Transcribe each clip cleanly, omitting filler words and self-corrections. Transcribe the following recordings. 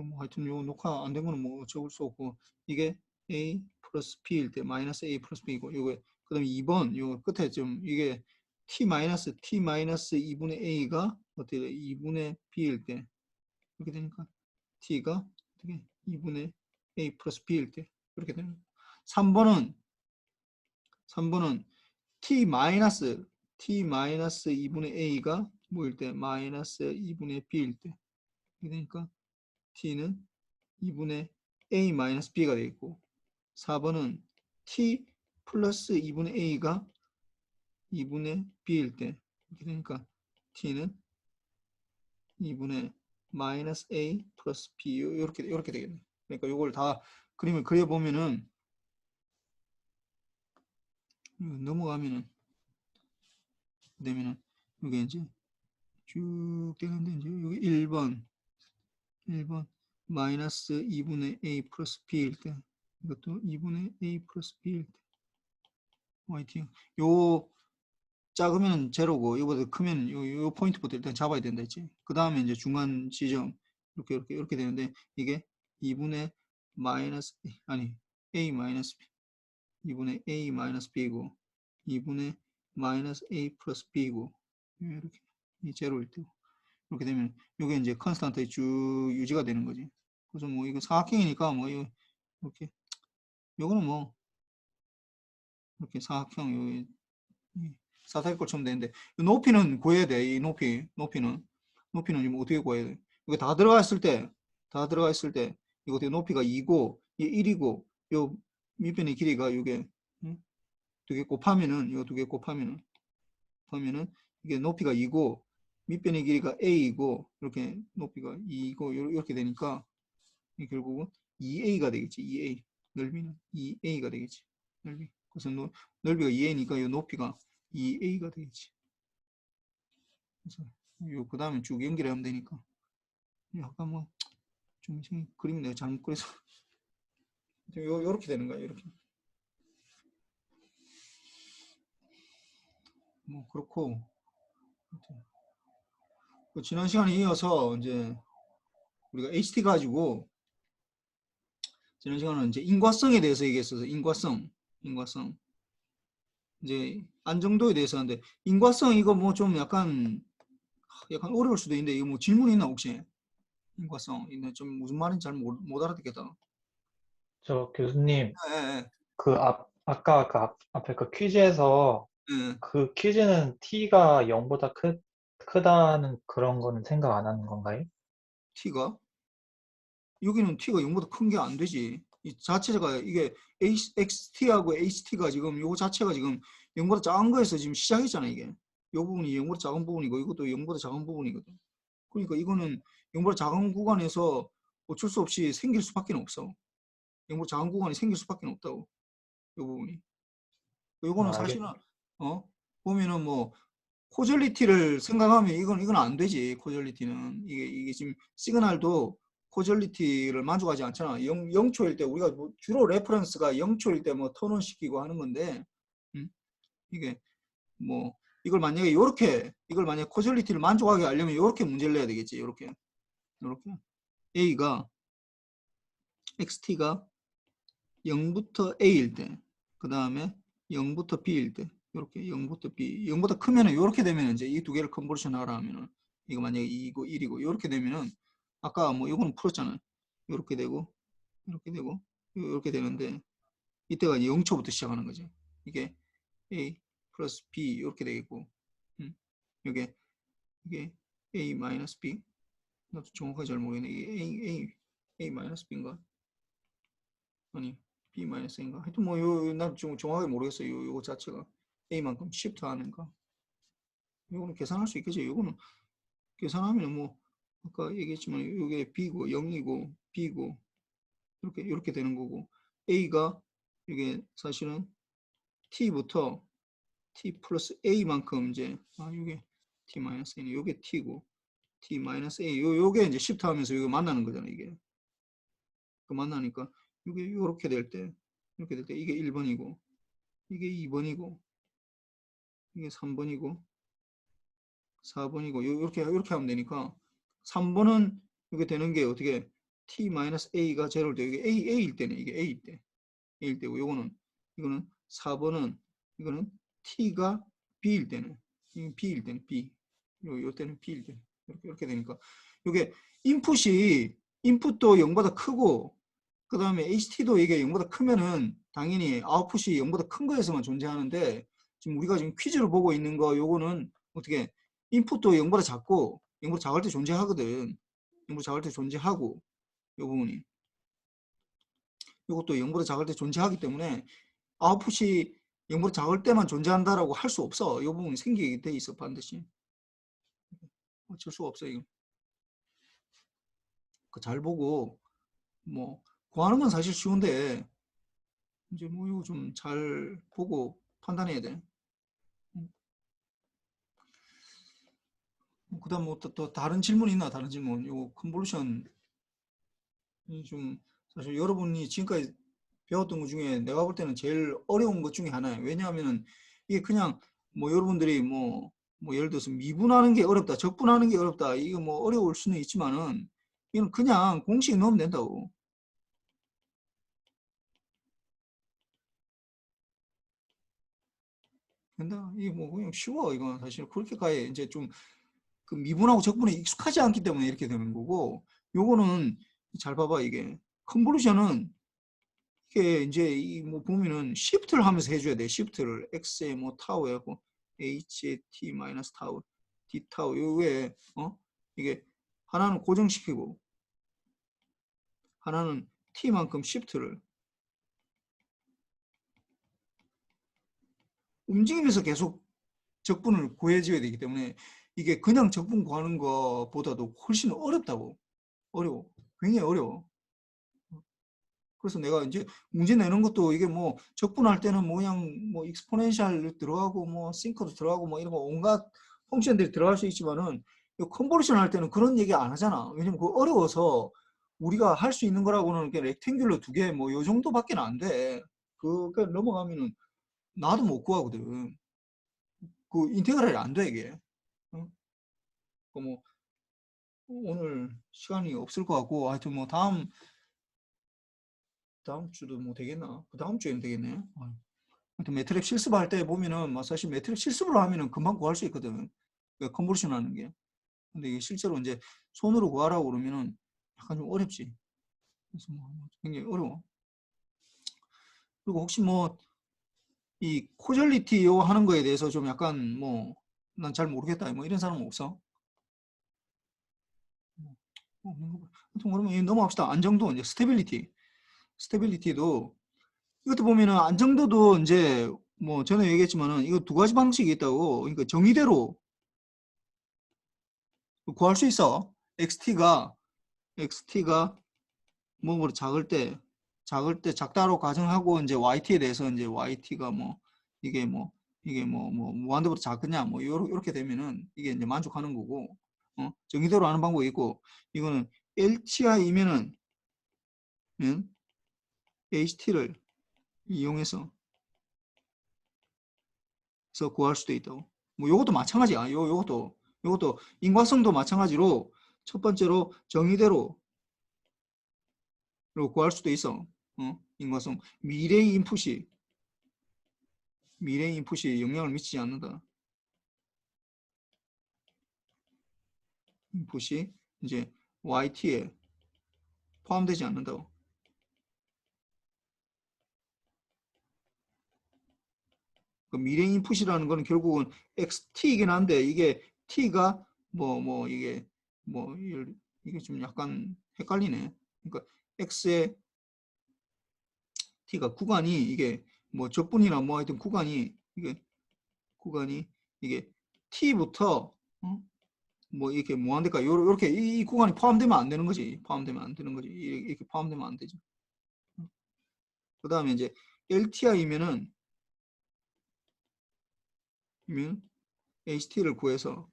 뭐 하여튼 요 녹화 안 된 거는 뭐 적을 수 없고 이게 a 플러스 b일 때 마이너스 a 플러스 b고 요거 그다음에 2번 요 끝에 좀 이게 t 마이너스 2분의 a가 어떻게 돼? 2분의 b일 때 이렇게 되니까 t가 어떻게 2분의 a 플러스 b일 때 이렇게 되는 거예요. 3번은 t 마이너스 2분의 a가 뭐일 때 마이너스 2분의 b일 때 이렇게 되니까 t는 2분의 a 마이너스 b가 되어 있고 4번은 t 플러스 2분의 a가 2분의 b일 때 이렇게 되니까 t는 2분의 마이너스 a 플러스 b 이렇게 되겠네. 그러니까 이걸 다 그림을 그려보면은 넘어가면은 되면은 이게 이제 쭉 되는데 이제 여기 1번 마이너스 2분의 a 플러스 b일 때 이것도 2분의 a 플러스 b일 때 yt 요 작으면 제로고 이거보다 크면 요 포인트부터 일단 잡아야 된다 했지. 그 다음에 이제 중간 지점 이렇게 되는데 이게 2분의 마이너스 아니 a 마이너스 b 2분의 a 마이너스 b고 2분의 마이너스 a 플러스 b고 이렇게 이 제로일 때고 이렇게 되면 이게 이제 컨스탄트에 쭉 유지가 되는 거지. 그래서 뭐 이거 사각형이니까 뭐 이렇게 요거는 뭐 이렇게 사각형 사다리꼴처럼 되는데 높이는 구해야 돼. 이 높이는 지금 어떻게 구해야 돼? 이거 다 들어가 있을 때 이거 어떻게 높이가 2고 이 1이고 요 밑변의 길이가 이게 두 개 곱하면은 이거 두 개 곱하면은 이게 높이가 2고 밑변의 길이가 a이고 이렇게 높이가 2고 이렇게 되니까 결국은 2a가 되겠지. 2a 넓이는 2a가 되겠지. 넓이. 그래서 넓이가 2a니까 이 높이가 2a가 되겠지. 그래서 그 다음에 쭉 연결하면 되니까 약간 뭐 좀 그림 내가 잘못 그려서 요렇게 되는 거야. 이렇게 뭐 그렇고 지난 시간에 이어서 이제 우리가 HT 가지고 지난 시간은 이제 인과성에 대해서 얘기했어서 인과성 이제 안정도에 대해서 하는데 인과성 이거 뭐 좀 약간 어려울 수도 있는데 이거 뭐 질문 있나 혹시? 인과성 있나 좀 무슨 말인지 잘 못 알아듣겠다. 저 교수님, 예, 아까 앞에 그 퀴즈에서 예, 예. 그 퀴즈는 t가 0보다 크다는 그런 거는 생각 안 하는 건가요? T가 여기는 T가 0보다 큰 게 안 되지. 이 자체가 이게 XT하고 HT가 지금 요거 자체가 지금 0보다 작은 거에서 지금 시작했잖아 이게. 요 부분이 0보다 작은 부분이고 이것도 0보다 작은 부분이거든. 그러니까 이거는 0보다 작은 구간에서 어쩔 수 없이 생길 수밖에 없어. 0보다 작은 구간이 생길 수밖에 없다고. 요 부분이. 요거는 아, 사실은 어 보면은 뭐 코절리티를 생각하면 이건 안 되지. 코절리티는 이게 지금 시그널도 코절리티를 만족하지 않잖아. 0초일 때 우리가 뭐 주로 레퍼런스가 0초일 때 뭐 턴온 시키고 하는 건데 이게 뭐 이걸 만약에 코절리티를 만족하게 하려면 이렇게 문제를 내야 되겠지. 이렇게 a가 xt가 0부터 a일 때, 그 다음에 0부터 b일 때, 이렇게 0부터 b, 0보다 크면은 이렇게 되면 이제 이 두 개를 컨버전 하라 하면은 이거 만약에 2이고 1이고 이렇게 되면은 아까 뭐 이거는 풀었잖아요. 이렇게 되고 이렇게 되고 이렇게 되는데 이때가 이제 0초부터 시작하는 거죠. 이게 a 플러스 b 이렇게 되겠고, 이게 이게 a 마이너스 b 나도 정확하게 잘 모르겠네. 이게 a 마이너스 b인가? 아니 B 마이너스 A인가? 하여튼 뭐 난 좀 정확하게 모르겠어요. 요거 자체가 A만큼 시프트 하는가? 요거는 계산할 수 있겠죠. 요거는 계산하면 뭐 아까 얘기했지만 요게 B고 0이고 B고 이렇게 되는 거고 A가 이게 사실은 T부터 T 플러스 A만큼 이제 요게 T 마이너스 A네. 요게 T고 T 마이너스 A 요게 이제 시프트 하면서 요게 만나는 거잖아. 이게 그 만나니까 요게 요렇게 될 때 이게 1번이고 이게 2번이고 이게 3번이고 4번이고 이렇게 하면 되니까 3번은 이렇게 되는 게 어떻게 t-a가 제로일 때, 이게 a일 때네. 이게 a일 때고, 이거는 4번은, 이거는 t가 b일 때는, 이건 b일 때는 b. 요 때는 b일 때. 이렇게 되니까. 이게 인풋도 0보다 크고, 그 다음에 HT도 이게 0보다 크면은 당연히 아웃풋이 0보다 큰 거에서만 존재하는데, 지금 우리가 지금 퀴즈를 보고 있는 거 요거는 어떻게 인풋도 0보다 작고 0보다 작을 때 존재하거든. 0보다 작을 때 존재하고 요 부분이 요것도 0보다 작을 때 존재하기 때문에 아웃풋이 0보다 작을 때만 존재한다라고 할 수 없어. 요 부분이 생기게 돼 있어 반드시. 어쩔 수가 없어 이거. 잘 보고 뭐 구하는 건 사실 쉬운데 이제 뭐 이거 좀 잘 보고 판단해야 돼. 그다음 뭐 또 다른 질문 있나? 다른 질문. 요 컨볼루션이 좀 사실 여러분이 지금까지 배웠던 것 중에 내가 볼 때는 제일 어려운 것 중에 하나예요. 왜냐하면은 이게 그냥 뭐 여러분들이 뭐 예를 들어서 미분하는 게 어렵다, 적분하는 게 어렵다, 이거 뭐 어려울 수는 있지만은 이건 그냥 공식 넣으면 된다고. 된다. 이게 뭐 그냥 쉬워. 이건 사실 그렇게까지 이제 좀 그 미분하고 적분에 익숙하지 않기 때문에 이렇게 되는 거고, 요거는 잘 봐봐. 이게 컨볼루션은 이게 이제 이 뭐 보면은 시프트를 하면서 해줘야 돼. 시프트를 x에 뭐 타우 해갖고 h t 마이너스 타우 d 타우 요게 이게 하나는 고정시키고 하나는 t만큼 시프트를 움직이면서 계속 적분을 구해줘야 되기 때문에 이게 그냥 적분 구하는 것보다도 훨씬 어렵다고. 어려워. 굉장히 어려워. 그래서 내가 이제 문제 내는 것도 이게 뭐 적분할 때는 뭐 그냥 뭐 익스포넨셜 들어가고 뭐 싱커도 들어가고 뭐 이런 거 온갖 펑션들이 들어갈 수 있지만은 컨볼루션 할 때는 그런 얘기 안 하잖아. 왜냐면 그거 어려워서 우리가 할 수 있는 거라고는 이렇게 렉탱귤러 두 개 뭐 요 정도밖에 안 돼. 그게 넘어가면은 나도 못 구하거든. 그 인테그랄이 안 돼 이게. 어? 그뭐 오늘 시간이 없을 것 같고 하여튼 뭐 다음 주도 뭐 되겠나? 그 다음 주에는 되겠네. 하여튼 매트릭 실습할 때 보면은 뭐 사실 매트릭 실습으로 하면은 금방 구할 수 있거든. 그 컨버션 하는 게. 근데 이게 실제로 이제 손으로 구하라고 그러면은 약간 좀 어렵지. 그래서 뭐 굉장히 어려워. 그리고 혹시 뭐 이 코절리티 요 하는 거에 대해서 좀 약간 뭐 난 잘 모르겠다 뭐 이런 사람은 없어? 없는 거 봐. 하여튼 그러면 넘어갑시다. 안정도 이제 스테빌리티도 이것도 보면은 안정도도 이제 뭐 전에 얘기했지만은 이거 두 가지 방식이 있다고. 그러니까 정의대로 구할 수 있어. XT가 뭐뭐 작을 때 작다로 가정하고 이제 YT에 대해서 이제 YT가 뭐 이게 뭐 무한대보다 작겠냐 뭐 요렇게 되면은 이게 이제 만족하는 거고. 정의대로 하는 방법이 있고, 이거는 LTI이면은 HT를 이용해서 구할 수도 있다고. 뭐 요것도 마찬가지야. 요것도 인과성도 마찬가지로 첫 번째로 정의대로 구할 수도 있어. 인과성. 미래의 인풋이 영향을 미치지 않는다. 인풋이 이제 YT에 포함되지 않는다고. 그 미래 인풋이라는 거는 결국은 XT이긴 한데 이게 T가 이게 좀 약간 헷갈리네. 그러니까 X의 T가 구간이 이게 뭐 적분이나 뭐 하여튼 구간이 이게 T부터 뭐 이렇게 무한대까 요렇게 이 구간이 포함되면 안 되는 거지. 포함되면 안 되는 거지. 이렇게 포함되면 안 되지. 그 다음에 이제 LTI면은 HT를 구해서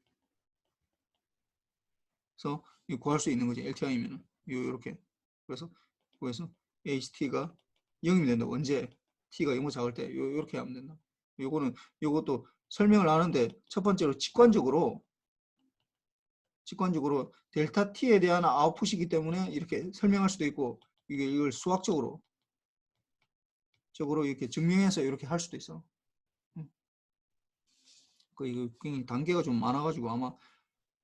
구할 수 있는 거지. LTI면은 요렇게 그래서 구해서 HT가 0이 된다. 언제 T가 0보다 작을 때 요렇게 하면 된다. 요것도 설명을 하는데 첫 번째로 직관적으로 직관적으로 델타 t에 대한 아웃풋이기 때문에 이렇게 설명할 수도 있고 이걸 수학적으로 이렇게 증명해서 이렇게 할 수도 있어. 이거 굉장히 단계가 좀 많아가지고 아마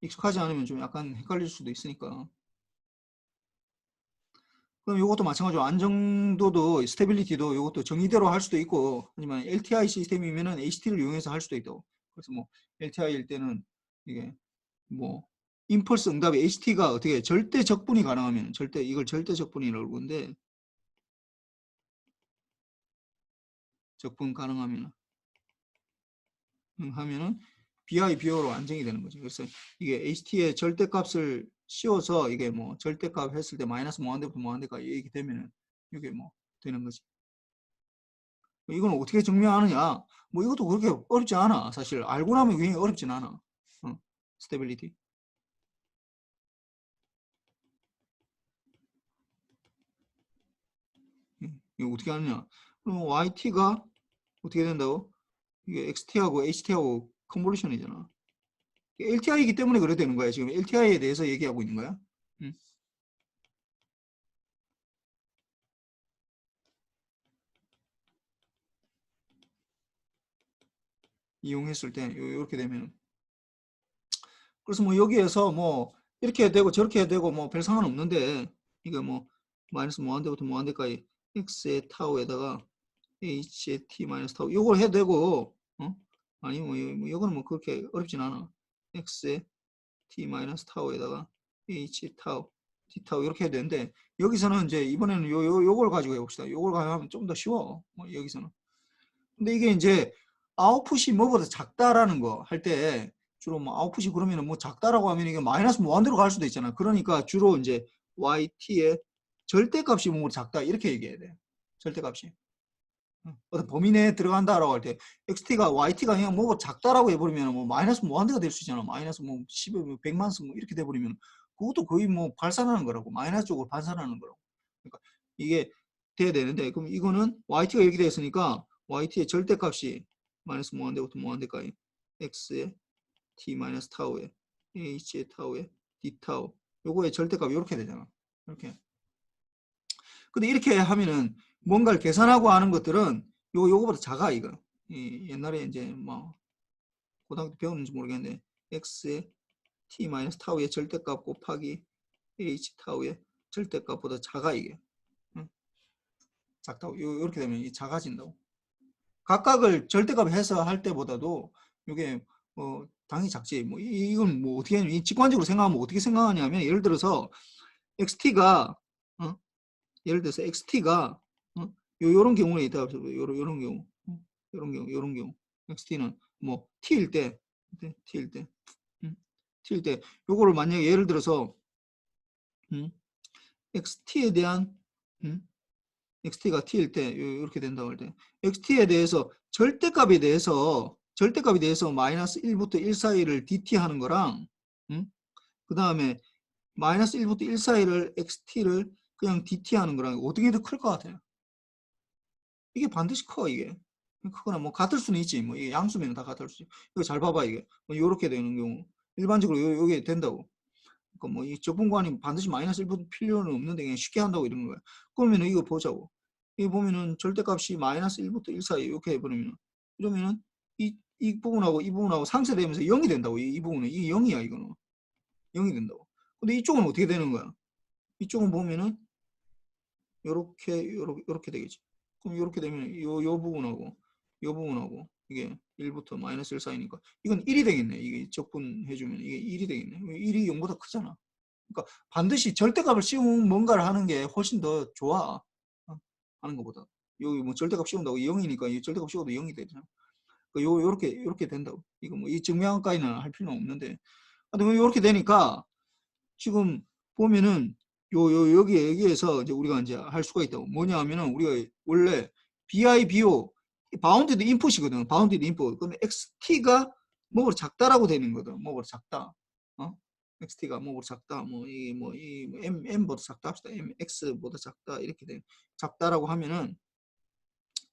익숙하지 않으면 좀 약간 헷갈릴 수도 있으니까. 그럼 이것도 마찬가지로 안정도도 스테빌리티도 이것도 정의대로 할 수도 있고 하지만 LTI 시스템이면은 HT를 이용해서 할 수도 있고 그래서 뭐 LTI일 때는 이게 뭐 임펄스 응답이 HT가 어떻게 절대 적분이 가능하면 이걸 절대 적분이라고 그러는데 적분 가능하면 하면은 BI, BO로 안정이 되는 거죠. 그래서 이게 HT의 절대값을 씌워서 이게 뭐 절대값 했을 때 마이너스 무한대부터 무한대까지 이렇게 되면은 이게 뭐 되는 거지. 이건 어떻게 증명하느냐? 뭐 이것도 그렇게 어렵지 않아. 사실 알고 나면 굉장히 어렵진 않아. 스테빌리티. 이거 어떻게 하느냐? 그럼 YT가 어떻게 된다고? 이게 XT하고 HT하고 컨볼루션이잖아. LTI이기 때문에 그래 되는 거야. 지금 LTI에 대해서 얘기하고 있는 거야. 이용했을 때 이렇게 되면 그래서 뭐 여기에서 뭐 이렇게 해도 되고 저렇게 해도 되고 뭐 별 상관없는데 이거 뭐 마이너스 무한대부터 무한대까지 x의 타우에다가 h의 t 마이너스 타우 요걸 해도 되고 아니 뭐 이거는 뭐 그렇게 어렵진 않아. x의 t 마이너스 타우에다가 h 타우 t 타우 이렇게 해도 되는데 여기서는 이제 이번에는 요걸 가지고 해봅시다. 요걸 가지고 하면 좀 더 쉬워. 뭐 여기서는. 근데 이게 이제 아웃풋이 뭐보다 작다라는 거 할 때 주로 뭐 아웃풋이 그러면은 뭐 작다라고 하면 이게 마이너스 무한대로 갈 수도 있잖아. 그러니까 주로 이제 yt의 절대값이 뭐 작다 이렇게 얘기해야 돼. 절대값이. 어떤 범위 내에 들어간다라고 할 때 xt가 yt가 그냥 뭐 작다라고 해버리면 뭐 마이너스 무한대가 될 수 있잖아. 마이너스 뭐 10에 뭐 100만 뭐 이렇게 돼버리면 그것도 거의 뭐 발산하는 거라고. 마이너스 쪽으로 발산하는 거라고. 그러니까 이게 돼야 되는데 그럼 이거는 yt가 이렇게 되어 있으니까 yt의 절대값이 마이너스 무한대부터 무한대까지 x의 t 마이너스 타우에 h의 타우에 d 타우 요거의 절대값이 이렇게 되잖아. 이렇게. 근데 이렇게 하면은 뭔가를 계산하고 하는 것들은 요거보다 작아 이거. 옛날에 이제 뭐 고등학교 때 배웠는지 모르겠는데 x의 t 마이너스 타우의 절대값 곱하기 h 타우의 절대값보다 작아 이게. 응? 작다고 이렇게 되면 이 작아진다고. 각각을 절대값 해서 할 때보다도 이게 당연히 작지. 뭐 이건 뭐 어떻게 하냐면 직관적으로 생각하면 어떻게 생각하냐면 예를 들어서 xt가 예를 들어서 xt가 요런 경우에 있다. 요런 경우. 요런 경우. xt는 뭐 t일 때 t일 때 요거를 만약에 예를 들어서 xt에 대한 xt가 t일 때 이렇게 된다고 할 때 xt에 대해서 절대값에 대해서 마이너스 1부터 1 사이를 dt 하는 거랑 그 다음에 마이너스 1부터 1 사이를 xt를 그냥 dt 하는 거랑 어떻게 더 클 것 같아요? 이게 반드시 커 이게. 크거나 뭐 같을 수는 있지. 뭐 이게 양수면 다 같을 수 있지. 이거 잘 봐봐 이게. 뭐 요렇게 되는 경우 일반적으로 요게 된다고. 그러니까 뭐 이 적분관이 반드시 마이너스 1부터 필요는 없는데 그냥 쉽게 한다고 이런 거야. 그러면은 이거 보자고. 이거 보면은 절대값이 마이너스 1부터 1 사이 이렇게 해버리면 이러면은 이 부분하고 상쇄되면서 0이 된다고. 이 부분은 이게 0이야 이거는. 0이 된다고. 근데 이쪽은 어떻게 되는 거야? 이쪽은 보면은 요렇게 되겠지. 그럼 요렇게 되면 요 부분하고 이게 1부터 마이너스 1 사이니까 이건 1이 되겠네. 이게 적분해주면 이게 1이 되겠네. 1이 0보다 크잖아. 그러니까 반드시 절대값을 씌운 뭔가를 하는 게 훨씬 더 좋아. 하는 것보다. 여기 뭐 절대값 씌운다고 0이니까 이 절대값 씌워도 0이 되잖아. 요렇게 된다고. 이거 뭐 이 증명까지는 할 필요는 없는데. 근데 요렇게 되니까 지금 보면은 여기에서 이제 우리가 이제 할 수가 있다고. 뭐냐 하면은 우리가 원래 BIBO 바운티드 인풋이거든. 바운티드 인풋. 그러면 XT가 뭐보다 작다라고 되는 거든. 뭐보다 작다. XT가 뭐보다 작다. 이 M보다 작다 합시다. MX보다 작다. 이렇게 돼. 작다라고 하면은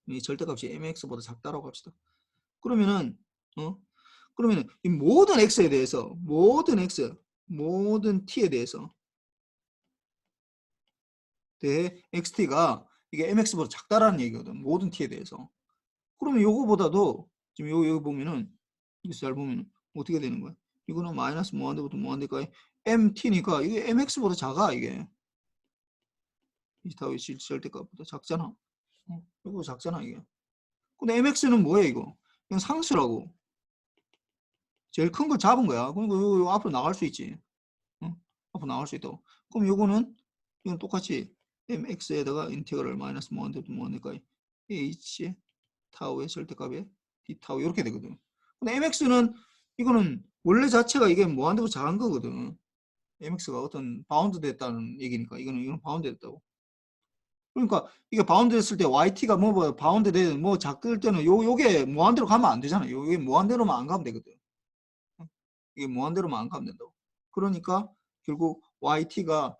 이 절대값이 MX보다 작다라고 합시다. 그러면은 이 모든 X에 대해서 모든 X 모든 t에 대해 xt가 이게 mx보다 작다라는 얘기거든. 모든 t에 대해서. 그러면 요거보다도 지금 여기 보면은 여기서 잘 보면은 어떻게 되는 거야? 이거는 마이너스 무한대부터 무한대까지 mt니까 이게 mx보다 작아 이게. 이 타워의 절대값보다 작잖아. 이거 작잖아 이게. 근데 mx는 뭐야 이거? 그냥 상수라고. 제일 큰 걸 잡은 거야. 그러니까 요 앞으로 나갈 수 있지. 응? 앞으로 나갈 수 있다고. 그럼 요거는 이건 똑같이 mx에다가 인테그럴 마이너스 무한대부터 무한대까지 h 타워의 절대값에 d 타워 이렇게 되거든. 근데 mx는 이거는 원래 자체가 이게 무한대보다 작은 거거든. mx가 어떤 바운드 됐다는 얘기니까 이거는 바운드 됐다고. 그러니까 이게 바운드 됐을 때 yt가 뭐 바운드 되든 뭐 작을 때는 요게 무한대로 가면 안 되잖아. 요게 무한대로만 안 가면 되거든. 이게 무한대로만 안 가면 된다고. 그러니까 결국 yt가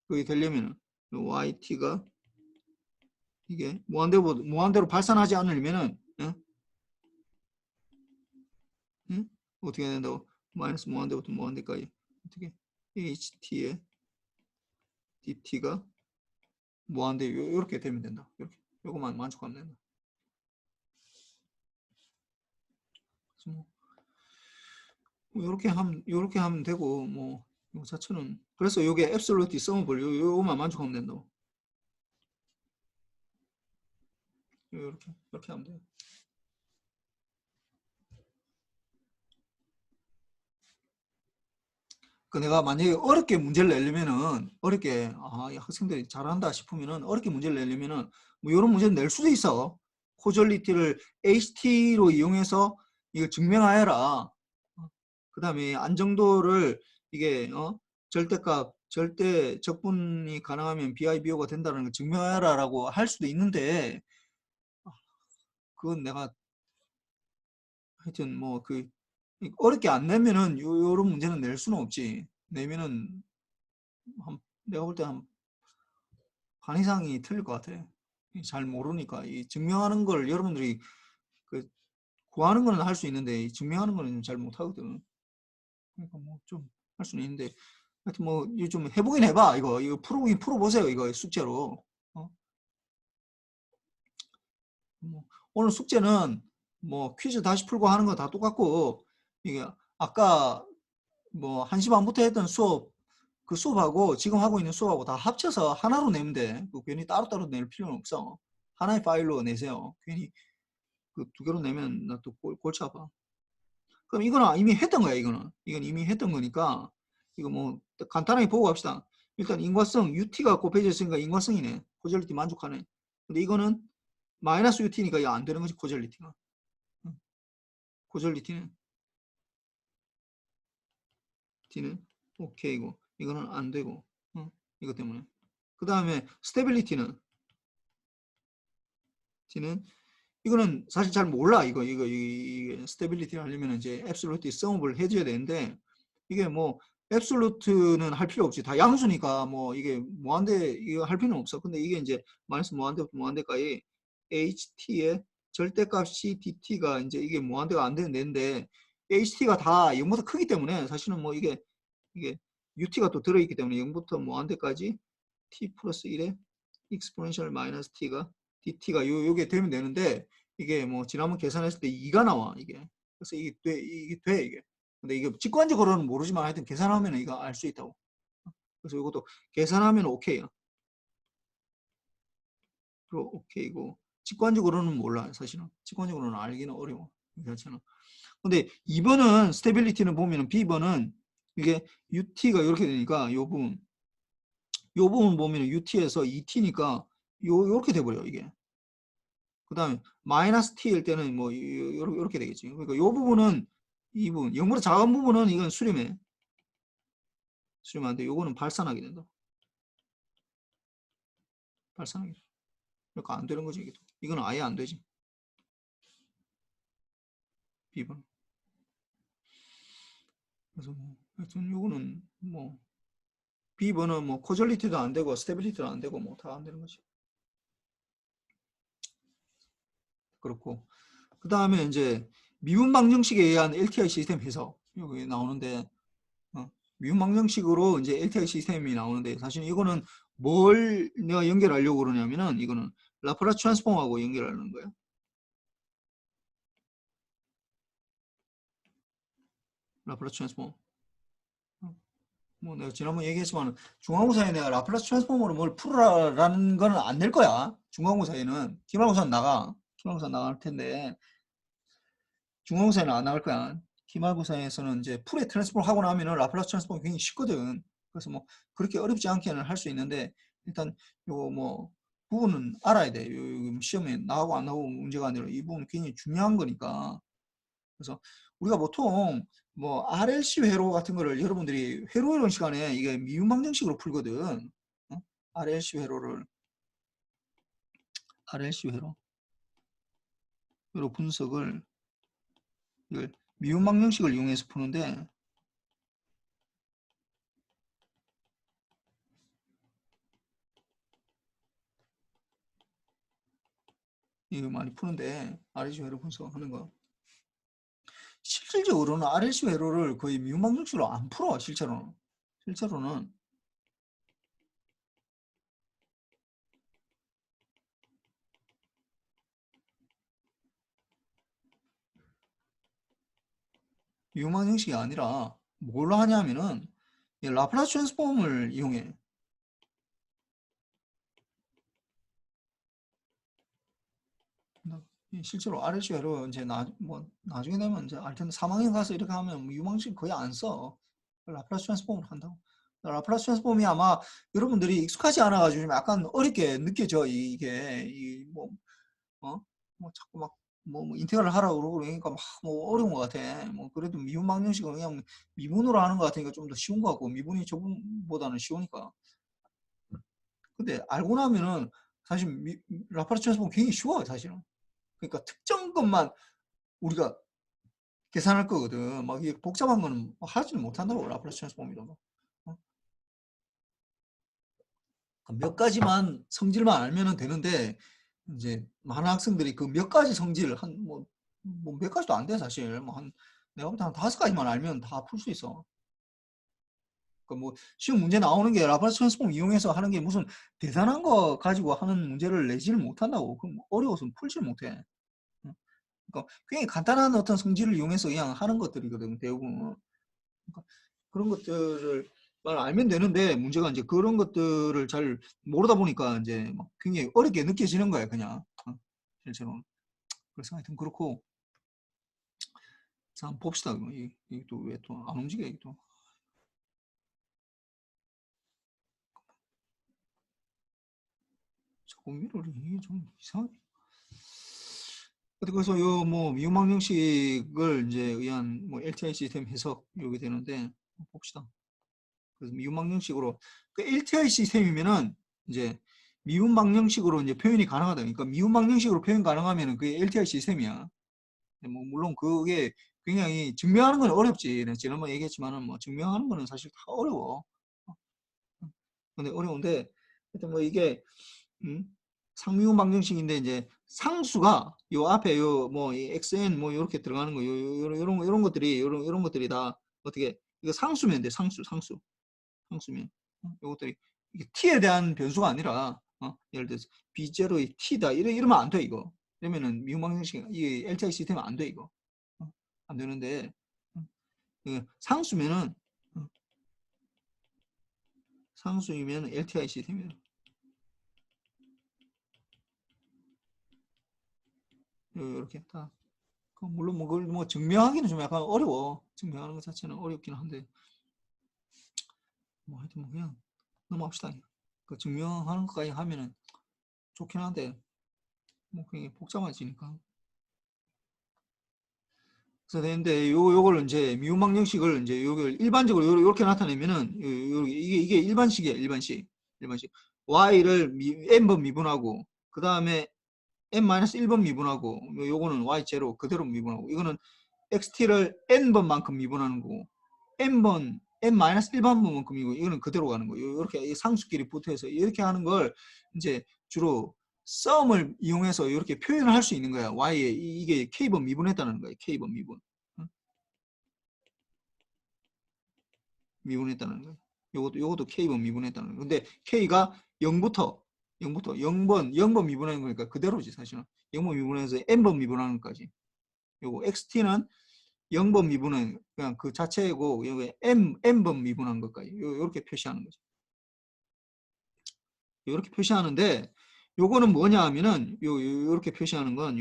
그게 되려면 yt가 이게 무한대로 발산하지 않으려면은 응? 어떻게 해야 된다고? 마이너스 무한대부터 무한대까지 어떻게 ht의 dt가 무한대 요렇게 되면 된다. 이렇게 요거만 만족하면 된다. 요렇게 하면 되고 뭐 요 자체는 그래서 요게 앱솔루트 서머블 요거만 만족하면 된다고. 이렇게 하면 돼요. 그 내가 만약에 어렵게 문제를 내려면은 어렵게 학생들이 잘한다 싶으면은 어렵게 문제를 내려면은 뭐 이런 문제를 낼 수도 있어. 코절리티를 HT로 이용해서 이거 증명하여라. 그 다음에 안정도를 이게 절대값 절대 적분이 가능하면 BI/BO가 된다는 걸 증명하여라라고 할 수도 있는데 그건 내가 하여튼 뭐 그 어렵게 안 내면은 요런 문제는 낼 수는 없지. 내면은 내가 볼 때 한 반 이상이 틀릴 것 같아. 잘 모르니까 이 증명하는 걸 여러분들이 그 구하는 거는 할 수 있는데 이 증명하는 거는 잘 못하거든. 그러니까 뭐 좀 할 수는 있는데 하여튼 뭐 이거 좀 해보긴 해봐. 이거 풀어보세요. 이거 숙제로. 뭐 오늘 숙제는 뭐 퀴즈 다시 풀고 하는 거 다 똑같고 이게 아까 뭐 1시 반부터 했던 수업 그 수업하고 지금 하고 있는 수업하고 다 합쳐서 하나로 내면 돼. 그 괜히 따로따로 낼 필요는 없어. 하나의 파일로 내세요. 괜히 그 두 개로 내면 나 또 골치 아파. 그럼 이거는 이미 했던 거야. 이건 이미 했던 거니까 이거 뭐 간단하게 보고 갑시다. 일단 인과성 UT가 곱해져 있으니까 인과성이네. 코젤리티 만족하네. 근데 이거는 마이너스 UT니까 안 되는 거지 코젤리티가. 코젤리티는 T는 오케이고 이거는 안 되고 이것 때문에. 그 다음에 스테빌리티는 T는 이거는 사실 잘 몰라. 이게 스테빌리티를 하려면 이제 앱솔루트 썸업을 해줘야 되는데 이게 뭐 앱솔루트는 할 필요 없지. 다 양수니까 뭐 이게 무한대 이거 할 필요는 없어. 근데 이게 이제 마이너스 무한대부터 무한대까지 HT의 절대값이 DT가 이제 이게 무한대가 안 되는 데인데 HT가 다 0보다 크기 때문에 사실은 뭐 이게 UT가 또 들어있기 때문에 0부터 무한대까지 T 플러스 1에 exponential 마이너스 T가 DT가 요게 되면 되는데 이게 뭐 지난번 계산했을 때 2가 나와 이게. 그래서 이게 돼 이게. 근데 이게 직관적으로는 모르지만 하여튼 계산하면 이거 알 수 있다고. 그래서 이것도 계산하면 오케이야. 그리고 오케이고 직관적으로는 몰라 사실은. 직관적으로는 알기는 어려워. 자체는. 근데 2번은 스테빌리티는 보면은 B번은 이게 UT가 이렇게 되니까 요 부분 보면은 UT에서 2T니까 요렇게 돼버려 이게. 그 다음에 마이너스 t일 때는 뭐 이렇게 되겠지. 그러니까 이 부분은 이 부분 0보다 작은 부분은 이건 수렴해. 수렴 안 돼. 요거는 발산하게 된다. 발산하게. 그러니까 안 되는 거지. 이건 아예 안 되지. B번. 그래서 뭐 하여튼 요거는 뭐 B번은 뭐 코절리티도 안 되고 스테빌리티도 안 되고 뭐 다 안 되는 거지. 그렇고 그 다음에 이제 미분 방정식에 의한 LTI 시스템 해석 여기 나오는데 미분 방정식으로 이제 LTI 시스템이 나오는데 사실 이거는 뭘 내가 연결하려고 그러냐면은 이거는 라플라스 트랜스폼하고 연결하는 거예요. 라플라스 트랜스폼. 뭐 내가 지난번에 얘기했지만 중간고사에 내가 라플라스 트랜스폼으로 뭘 풀어라라는 거는 안 낼 거야. 중간고사에는 기말고사는 나가. 기말고사 나갈 텐데 중간고사에는 안 나갈 거야. 기말고사에서는 이제 풀의 트랜스폼 하고 나면은 라플라스 트랜스폼이 굉장히 쉽거든. 그래서 뭐 그렇게 어렵지 않게는 할 수 있는데 일단 요 뭐 부분은 알아야 돼. 요 시험에 나오고 안 나오고 문제가 아니라 이 부분은 굉장히 중요한 거니까. 그래서 우리가 보통 뭐 RLC 회로 같은 거를 여러분들이 회로 이론 시간에 이게 미분 방정식으로 풀거든. 어? RLC 회로를 RLC 회로 분석을 이걸 미분 방정식을 이용해서 푸는데 이거 많이 푸는데 RLC 회로 분석하는 거 실질적으로는 RLC 회로를 거의 미분 방정식으로 안 풀어. 실제로는 미분 방정식이 아니라 뭘 하냐면은 라플라스 트랜스폼을 이용해. 실제로 RLC로 이제 나중에 되면 이제 알 텐데 3학년 가서 이렇게 하면 유망식 거의 안 써. 라플라스 트랜스폼을 한다고. 라플라스 트랜스폼이 아마 여러분들이 익숙하지 않아 가지고 좀 약간 어렵게 느껴져. 이게 어? 뭐 자꾸 뭐 인테그랄 하라고 그러고 그러니까 막 뭐 어려운 것 같아. 뭐 그래도 미분 방정식은 그냥 미분으로 하는 것 같으니까 좀 더 쉬운 것 같고 미분이 저분보다는 쉬우니까. 근데 알고 나면은 사실 라플라스 트랜스폼 굉장히 쉬워 사실은. 그러니까 특정 것만 우리가 계산할 거거든. 막 이게 복잡한 거는 하지는 못한다고 라플라스 트랜스폼이라고. 몇 가지만 성질만 알면은 되는데 이제 많은 학생들이 그 몇 가지 성질 뭐 몇 가지도 안 돼 사실. 내가 볼 때 한 5가지만 알면 다 풀 수 있어. 그러니까 뭐 시험 문제 나오는 게 라플라스 트랜스폼 이용해서 하는 게 무슨 대단한 거 가지고 하는 문제를 내지를 못한다고. 그럼 어려워서 풀지를 못해. 그러니까 굉장히 간단한 어떤 성질을 이용해서 그냥 하는 것들이거든 대부분. 그러니까 그런 것들을 말 알면 되는데 문제가 이제 그런 것들을 잘 모르다 보니까 이제 막 굉장히 어렵게 느껴지는 거야 그냥 실제로. 그래서 하여튼 그렇고 자 한번 봅시다. 이게 또 왜 또 안 움직여 이게 또. 자꾸 미러를 이게 좀 이상하게. 그래서 요 뭐 미분방정식을 이제 의한 뭐 LTI 시스템 해석 요게 되는데 봅시다. 그래서 미분 방정식으로 그 LTI 시스템이면은 이제 미분 방정식으로 이제 표현이 가능하다. 그러니까 미분 방정식으로 표현 가능하면은 그게 LTI 시스템이야. 뭐 물론 그게 굉장히 증명하는 건 어렵지. 내가 지난번에 얘기했지만은 뭐 증명하는 거는 사실 다 어려워. 근데 어려운데 하여튼 뭐 이게 상미분 방정식인데 이제 상수가 요 앞에 요 뭐 xn 뭐 이렇게 들어가는 거 요런 것들이 요런 것들이 다 어떻게 이거 상수면 돼. 상수면 요것들이 이게 t에 대한 변수가 아니라 예를 들어서 b0의 t다 이러면 안 돼 이거. 이러면은 미분방정식 이게 LTI 시스템은 안 돼 이거. 안 되는데 상수면은 상수이면 LTI 시스템이에요. 이렇게 딱. 물론 뭐 그걸 뭐 증명하기는 좀 약간 어려워. 증명하는 것 자체는 어렵긴 한데 뭐 하여튼 뭐 그냥 넘어갑시다. 그 증명하는 것까지 하면은 좋긴 한데 뭐 굉장히 복잡해지니까. 그래서 되는데 요걸 이제 미분방정식을 이제 요걸 일반적으로 요렇게 나타내면은 이게 일반식이야. 일반식 y를 n번 미분하고 그 다음에 n-1번 미분하고 요거는 y0 그대로 미분하고 이거는 xt를 n번만큼 미분하는 거고 n-1번만큼이고 이거는 그대로 가는 거예요. 이렇게 상수끼리 붙어서 이렇게 하는 걸 이제 주로 썸을 이용해서 이렇게 표현을 할 수 있는 거야. y에 이게 k번 미분했다는 거예요. k번 미분. 미분했다는 거예요. 요것도 K번 미분했다는 거예요. 근데 K가 0부터 0번 미분하는 거니까 그대로지 사실은. 0번 미분해서 N번 미분하는 것까지. 요거 XT는 0번 미분은 그냥 그 자체고 여기 N번 미분한 것까지 요렇게 표시하는 거죠. 요렇게 표시하는데 요거는 뭐냐 하면은 요렇게 표시하는 건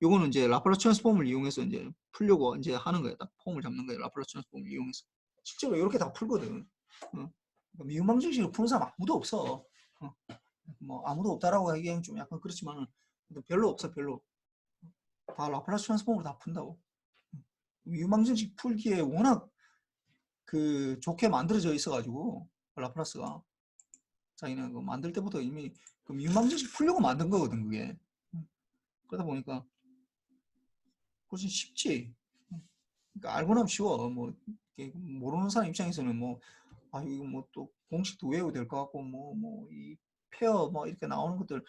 요거는 이제 라플라스 트랜스폼을 이용해서 이제 풀려고 이제 하는 거예요. 딱 폼을 잡는 거예요. 라플라스 트랜스폼을 이용해서. 실제로 이렇게 다 풀거든. 미분방정식으로 푸는 사람 아무도 없어. 뭐 아무도 없다라고 하기에는 좀 약간 그렇지만은 별로 없어. 별로. 다 라플라스 트랜스폼으로 다 푼다고. 미분방정식 풀기에 워낙 그 좋게 만들어져 있어가지고 라플라스가 자기는 그 만들 때부터 이미 그 미분방정식 풀려고 만든 거거든 그게. 그러다 보니까 훨씬 쉽지. 그러니까 알고 나면 쉬워. 뭐 모르는 사람 입장에서는 뭐 아 이거 뭐 또 공식도 외워야 될 것 같고 뭐 이 페어 뭐 이렇게 나오는 것들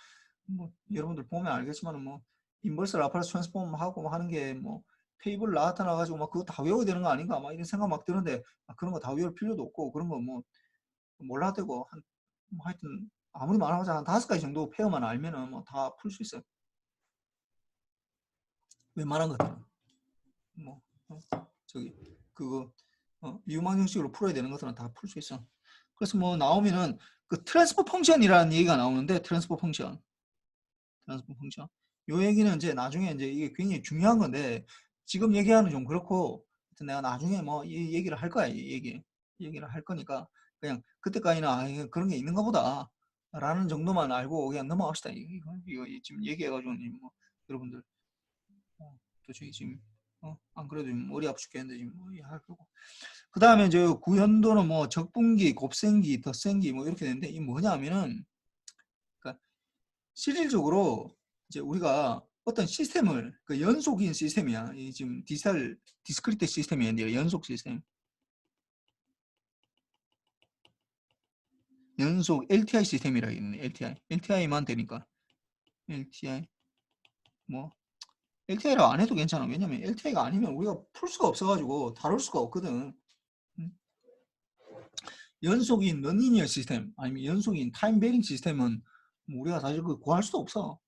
뭐 여러분들 보면 알겠지만은 뭐 인버스 라플라스 트랜스폼 하고 하는 게 뭐 테이블 나타나 가지고 막 그거 다 외워야 되는 거 아닌가 막 이런 생각 막 드는데 그런 거 다 외울 필요도 없고 그런 거 뭐 몰라도 되고 뭐 하여튼 아무리 많아봤자 한 5가지 정도 페어만 알면은 뭐 다 풀 수 있어요. 웬만한 것들은 뭐 저기 그거 미분방 형식으로 풀어야 되는 것들은 다 풀 수 있어. 그래서 뭐 나오면은 그 트랜스포 펑션이라는 얘기가 나오는데 트랜스포 펑션 요 얘기는 이제 나중에 이제 이게 굉장히 중요한 건데 지금 얘기하는 좀 그렇고 내가 나중에 뭐 이 얘기를 할 거야. 이 얘기를 할 거니까 그냥 그때까지는 그런 게 있는가 보다 라는 정도만 알고 그냥 넘어갑시다. 이거 지금 얘기해가지고 뭐 여러분들 도저히 지금 안 그래도 지금 머리 아프 죽겠는데 지금 뭐 할 거고. 그 다음에 이제 구현도는 뭐 적분기, 곱셈기, 덧셈기 뭐 이렇게 되는데 이 뭐냐면은 그러니까 실질적으로 이제 우리가 어떤 시스템을 그 연속인 시스템이야. 이 지금 디지털 디스크리트 시스템이 아니라 연속 시스템. 연속 LTI 시스템이라 있네. LTI만 되니까 LTI 뭐 LTI라고 안 해도 괜찮아. 왜냐면 LTI가 아니면 우리가 풀 수가 없어가지고 다룰 수가 없거든. 연속인 너니니어 시스템 아니면 연속인 타임 베링 시스템은 뭐 우리가 사실 그 구할 수도 없어.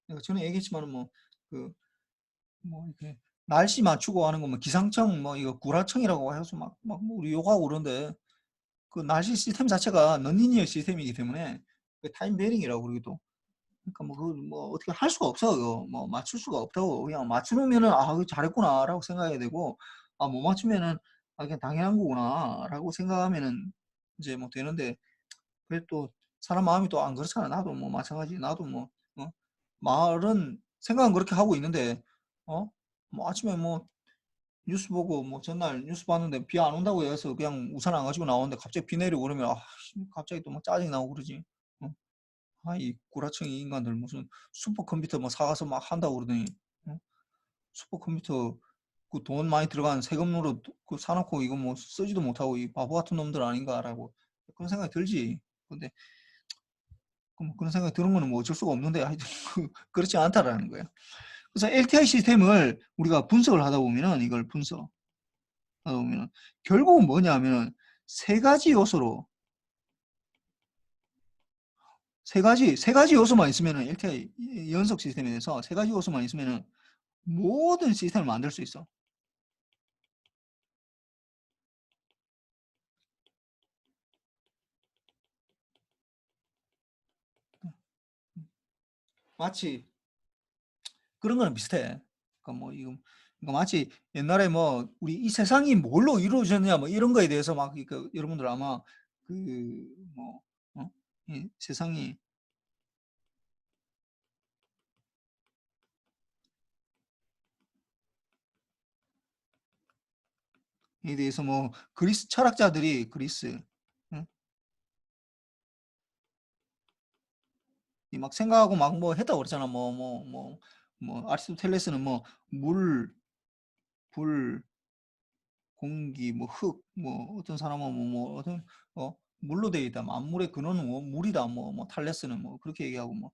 내가 전에 얘기했지만 뭐 이렇게 날씨 맞추고 하는 거 뭐 기상청 뭐 이거 구라청이라고 해서 막 우리 욕하고 그러는데 그 날씨 시스템 자체가 너니니어 시스템이기 때문에 그 타임 베링이라고 그러기도. 그러니까 뭐 어떻게 할 수가 없어. 그거 뭐 맞출 수가 없다고. 그냥 맞추면은 잘했구나라고 생각해야 되고 못 맞추면은 그냥 당연한 거구나라고 생각하면은 이제 뭐 되는데 그래 또 사람 마음이 또 안 그렇잖아. 나도 뭐 마찬가지. 나도 뭐 말은 생각은 그렇게 하고 있는데 뭐 아침에 뭐 뉴스 보고 뭐 전날 뉴스 봤는데 비 안 온다고 해서 그냥 우산 안 가지고 나오는데 갑자기 비 내리고 그러면 갑자기 또 막 짜증이 나고 그러지. 어? 이 구라청이 인간들 무슨 슈퍼컴퓨터 뭐 사가서 막 한다고 그러더니 슈퍼컴퓨터 그 돈 많이 들어간 세금으로 그 사놓고 이거 뭐 쓰지도 못하고 이 바보 같은 놈들 아닌가라고 그런 생각이 들지. 근데 그런 생각이 드는 거는 뭐 어쩔 수가 없는데 하여튼 그렇지 않다라는 거예요. 그래서 LTI 시스템을 우리가 분석을 하다 보면은 이걸 분석하다 보면은 결국은 뭐냐 하면은 세 가지 요소로 세 가지 요소만 있으면은 LTI 연속 시스템에 대해서 세 가지 요소만 있으면은 모든 시스템을 만들 수 있어. 마치 그런 거는 비슷해. 그러니까 뭐 이거 그러니까 마치 옛날에 뭐 우리 이 세상이 뭘로 이루어졌냐 뭐 이런 거에 대해서 막 그러니까 여러분들 아마 그뭐 이 세상이 에 대해서 뭐 그리스 철학자들이 응? 막 생각하고 막 뭐 했다고 그랬잖아. 아리스토텔레스는 뭐 물, 불, 공기, 뭐 흙, 뭐 어떤 사람은 어떤 물로 되어 있다. 만물의 근원은 물이다. 뭐 탈레스는 뭐 그렇게 얘기하고 뭐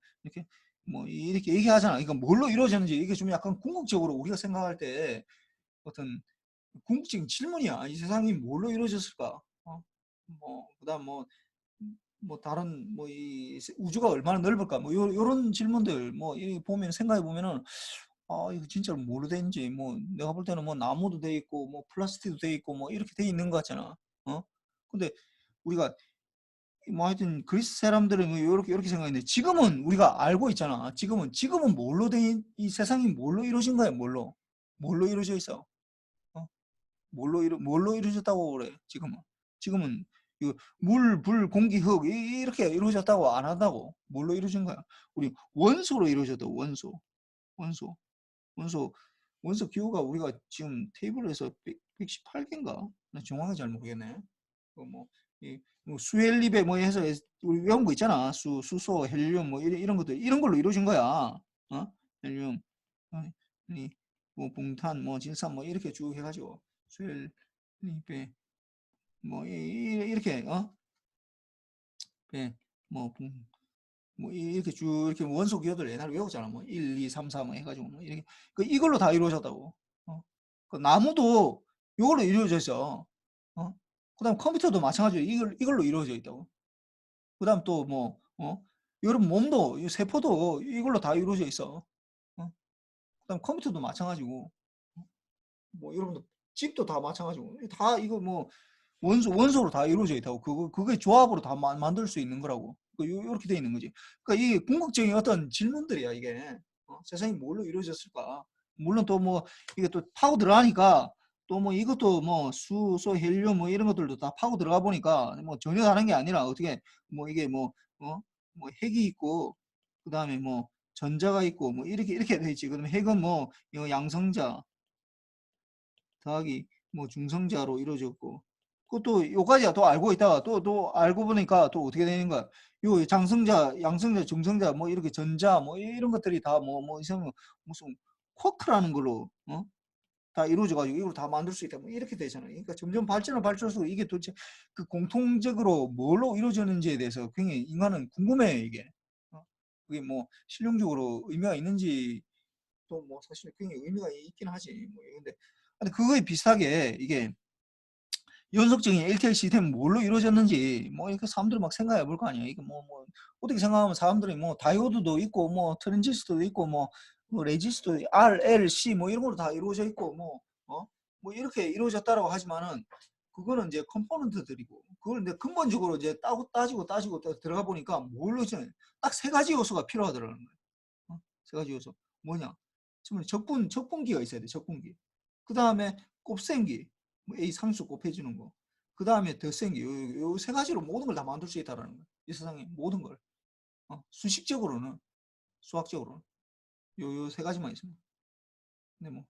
이렇게 얘기하잖아. 그러니까 뭘로 이루어졌는지 이게 좀 약간 궁극적으로 우리가 생각할 때 어떤 궁극적인 질문이야. 이 세상이 뭘로 이루어졌을까? 그다음 다른 이 우주가 얼마나 넓을까? 요런 질문들 이 보면 생각해 보면은 이거 진짜 뭐로 된지 내가 볼 때는 나무도 돼 있고 플라스틱도 돼 있고 이렇게 돼 있는 것 같잖아. 근데 우리가 하여튼 그리스 사람들은 요렇게 생각했는데 지금은 우리가 알고 있잖아. 지금은 뭘로 이 세상이 뭘로 이루어진 거야? 뭘로 이루어져 있어? 어? 뭘로 이루어졌다고 그래? 지금은 이거 물, 불, 공기, 흙 이렇게 이루어졌다고 안 한다고. 뭘로 이루어진 거야? 우리 원소로 이루어졌다. 원소, 원소, 원소 기호가 우리가 지금 테이블에서 118개인가? 나 정확하게 잘 모르겠네. 이 수헬립에 해서 우리 외운 거 있잖아. 수소, 헬륨 이런 것들 이런 걸로 이루어진 거야. 헬륨, 어, 이 봉탄, 질산 이렇게 쭉 해가지고 수헬립에 이렇게 배, 이렇게 쭉 이렇게 원소 기호들 옛날에 외웠잖아. 1, 2, 3, 4 해가지고 이렇게 이걸로 다 이루어졌다고. 그 나무도 이걸로 이루어져 있어. 그다음 컴퓨터도 마찬가지로 이걸로 이루어져 있다고. 그다음 또 여러분 몸도 이 세포도 이걸로 다 이루어져 있어. 그다음 컴퓨터도 마찬가지고. 여러분들 집도 다 마찬가지고. 다 이거 원소로 다 이루어져 있다고. 그게 조합으로 다 만들 수 있는 거라고. 이렇게 돼 있는 거지. 그러니까 이 궁극적인 어떤 질문들이야, 이게. 세상이 뭘로 이루어졌을까? 물론 또 이게 또 파고 들어가니까 또 이것도 수소, 헬륨 이런 것들도 다 파고 들어가 보니까 전혀 다른 게 아니라 어떻게 이게 핵이 있고 그다음에 전자가 있고 이렇게 돼 있지. 그러면 핵은 이거 양성자 더하기 중성자로 이루어졌고 그것도 요까지야 또 알고 있다가 또 알고 보니까 또 어떻게 되는 거야? 요 장성자, 양성자, 중성자 이렇게 전자 이런 것들이 다 이상 무슨 쿼크라는 걸로 다 이루어져 가지고 이걸 다 만들 수 있다 이렇게 되잖아요. 그러니까 점점 발전을 발전할수록 이게 도대체 그 공통적으로 뭘로 이루어졌는지에 대해서 굉장히 인간은 궁금해요, 이게. 그게 실용적으로 의미가 있는지 또 사실 굉장히 의미가 있긴 하지. 근데 그거에 비슷하게 이게 연속적인 LTE 시스템이 뭘로 이루어졌는지 이렇게 사람들이 막 생각해 볼 거 아니야. 이게 어떻게 생각하면 사람들이 다이오드도 있고 트랜지스터도 있고 레지스터 R, L, C 이런 걸로 다 이루어져 있고 이렇게 이루어졌다라고 하지만은 그거는 이제 컴포넌트들이고 그걸 근데 근본적으로 이제 따지고 들어가 보니까 뭘로 딱 세 가지 요소가 필요하더라는 거야. 세 가지 요소 뭐냐? 적분기가 있어야 돼. 적분기. 그 다음에 곱셈기 A 상수 곱해주는 거. 그 다음에 덧셈기. 요 세 가지로 모든 걸 다 만들 수 있다라는 거야. 이 세상에 모든 걸. 수식적으로는 수학적으로는 요 세 가지만 있습니다. 근데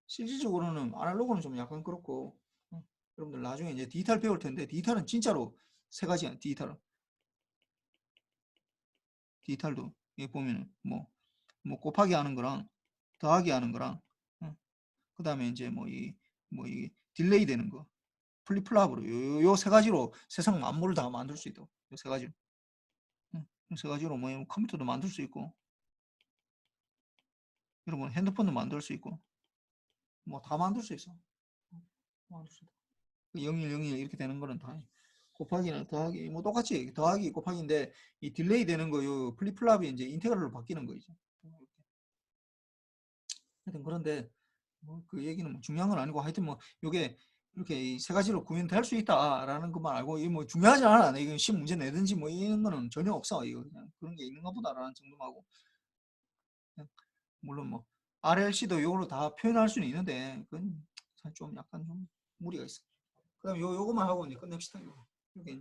실질적으로는 아날로그는 좀 약간 그렇고 여러분들 나중에 이제 디지털 배울 텐데 디지털은 진짜로 세 가지야. 디지털도 여기 보면은 곱하기 하는 거랑 더하기 하는 거랑 그 다음에 이제 이 딜레이 되는 거 플립플랍으로 요 세 가지로 세상 만물을 다 만들 수 있다고. 요 세 가지로. 세 가지로 컴퓨터도 만들 수 있고 여러분 핸드폰도 만들 수 있고 다 만들 수 있어. 만들 수 있다. 01, 01 이렇게 되는 거는 다 곱하기나 더하기 똑같이 더하기 곱하기인데 이 딜레이 되는 거 요 플립플랍이 이제 인테그랄로 바뀌는 거죠. 하여튼 그런데 그 얘기는 중요한 건 아니고 하여튼 요게 이렇게 세 가지로 구현될 수 있다라는 것만 알고 이 중요하지 않아. 이거 시험 문제 내든지 이런 거는 전혀 없어. 이거 그냥 그런 게 있는가 보다라는 정도만 하고 물론 RLC도 이걸로 다 표현할 수는 있는데 그건 좀 약간 좀 무리가 있어. 그다음 요거만 하고 이제 끝냅시다. 이게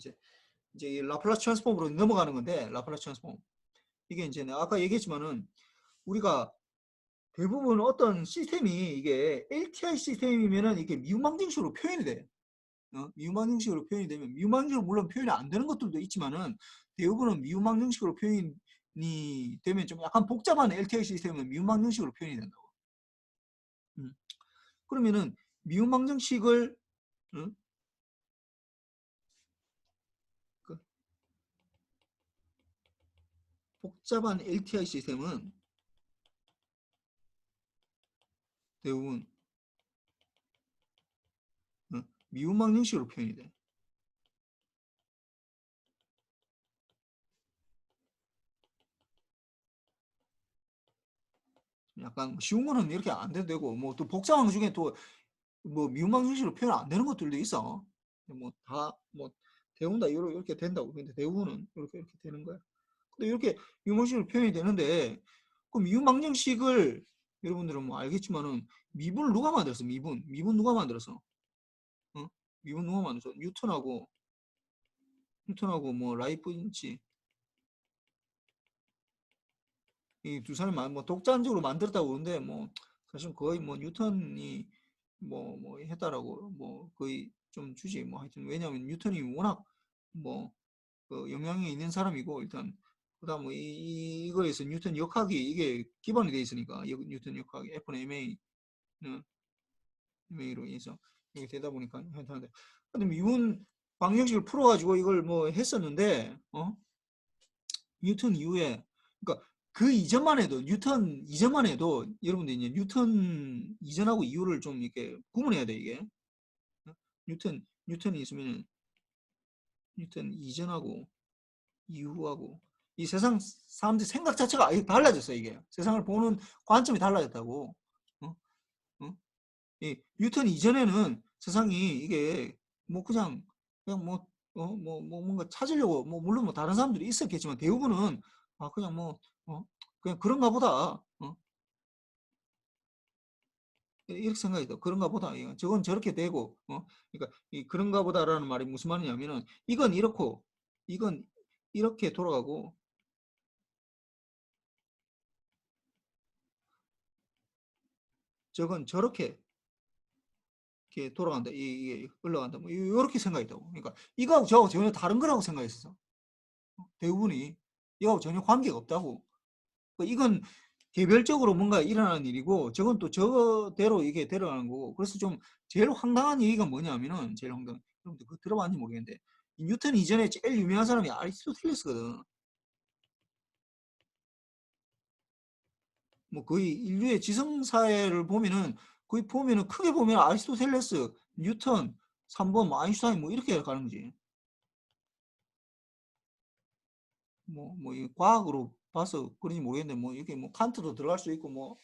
이제 라플라스 트랜스폼으로 넘어가는 건데 라플라스 트랜스폼 이게 이제 내가 아까 얘기했지만은 우리가 대부분 어떤 시스템이 이게 LTI 시스템이면은 이게 미분방 정식으로 표현이 돼. 미분방 정식으로 표현이 되면 미분방 정식으로 물론 표현이 안 되는 것들도 있지만은 대부분은 미분방 정식으로 표현이 되면 좀 약간 복잡한 LTI 시스템은 미분방 정식으로 표현이 된다고. 그러면은 미분방 정식을 그 복잡한 LTI 시스템은 대부분 미분 방정식으로 표현이 돼. 약간 쉬운 거는 이렇게 안 돼도 되고, 뭐 또 복잡한 것 중에 또 뭐 미분 방정식으로 표현 안 되는 것들도 있어. 뭐 다 뭐 대부분 다 이렇게 된다고. 근데 대부분은 이렇게 되는 거야. 근데 이렇게 미분 방정식으로 표현이 되는데, 그 미분 방정식을 여러분들은 뭐 알겠지만은 미분을 누가 만들었어? 미분 누가 만들었어? 어? 미분 누가 만들었어? 뉴턴하고 뭐 라이프니치, 이 두 사람이 뭐 독자적으로 만들었다고 그러는데, 뭐 사실 거의 뭐 뉴턴이 뭐 했다라고 뭐 거의 좀 주지. 뭐 하여튼 왜냐하면 뉴턴이 워낙 뭐그 영향이 있는 사람이고, 일단 그다음 뭐 이거에서 뉴턴 역학이 이게 기반이 돼 있으니까, 뉴턴 역학이 F&MA는 MA로 인해서 이게 되다 보니까 하는데, 근데 미분 방정식을 풀어가지고 이걸 뭐 했었는데, 뉴턴 이후에, 그러니까 그 이전만 해도, 뉴턴 이전만 해도 여러분들 이제 뉴턴 이전하고 이후를 좀 이렇게 구분해야 돼. 이게 뉴턴이 있으면 뉴턴 이전하고 이후하고 이 세상 사람들 생각 자체가 아예 달라졌어. 이게 세상을 보는 관점이 달라졌다고. 어? 어? 이 뉴턴 이전에는 세상이 이게 뭐 그냥 뭐 뭔가 찾으려고, 뭐 물론 뭐 다른 사람들이 있었겠지만 대부분은 그냥 그냥 그런가 보다. 이렇게 생각이 돼. 그런가 보다. 저건 저렇게 되고, 그러니까 이 그런가 보다라는 말이 무슨 말이냐면은, 이건 이렇고, 이건 이렇게 돌아가고, 저건 저렇게 이렇게 돌아간다. 이게 흘러간다. 뭐 이렇게 생각이 되고. 그러니까 이거하고 저하고 전혀 다른 거라고 생각했어. 대부분이 이거하고 전혀 관계가 없다고. 그러니까 이건 개별적으로 뭔가 일어나는 일이고, 저건 또 저대로 이게 데려가는 거고. 그래서 좀 제일 황당한 얘기가 뭐냐면은, 제일 황당한, 여러분들 그거 들어봤는지 모르겠는데, 이 뉴턴 이전에 제일 유명한 사람이 아리스토텔레스거든. 뭐 거의 인류의 지성사회를 보면은, 거의 보면은 크게 보면 아리스토텔레스, 뉴턴, 3번 뭐 아인슈타인 뭐 이렇게 가는 거지. 이 과학으로 봐서 그런지 모르겠는데, 뭐 이렇게 뭐 칸트도 들어갈 수 있고,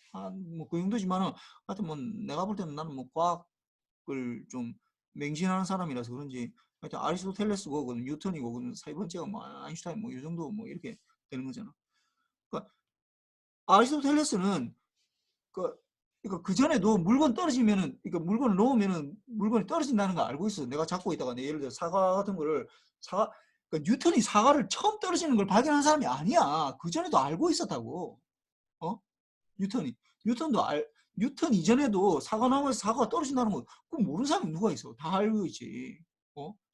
그 정도지만은, 하여튼 뭐 내가 볼 때는 나는 뭐 과학을 좀 맹신하는 사람이라서 그런지, 하여튼 아리스토텔레스고, 그 뉴턴이고, 세 번째가 뭐 아인슈타인 뭐 이 정도 뭐 이렇게 되는 거잖아. 그러니까 아리스토텔레스는 그, 그러니까 그 전에도 물건 떨어지면은, 그러니까 물건을 놓으면은 물건이 떨어진다는 거 알고 있어. 내가 잡고 있다가, 예를 들어 사과 같은 거를, 그러니까 뉴턴이 사과를 처음 떨어지는 걸 발견한 사람이 아니야. 그 전에도 알고 있었다고. 어? 뉴턴이. 뉴턴도 뉴턴 이전에도 사과나무에서 사과가 떨어진다는 거, 그거 모르는 사람이 누가 있어? 다 알고 있지.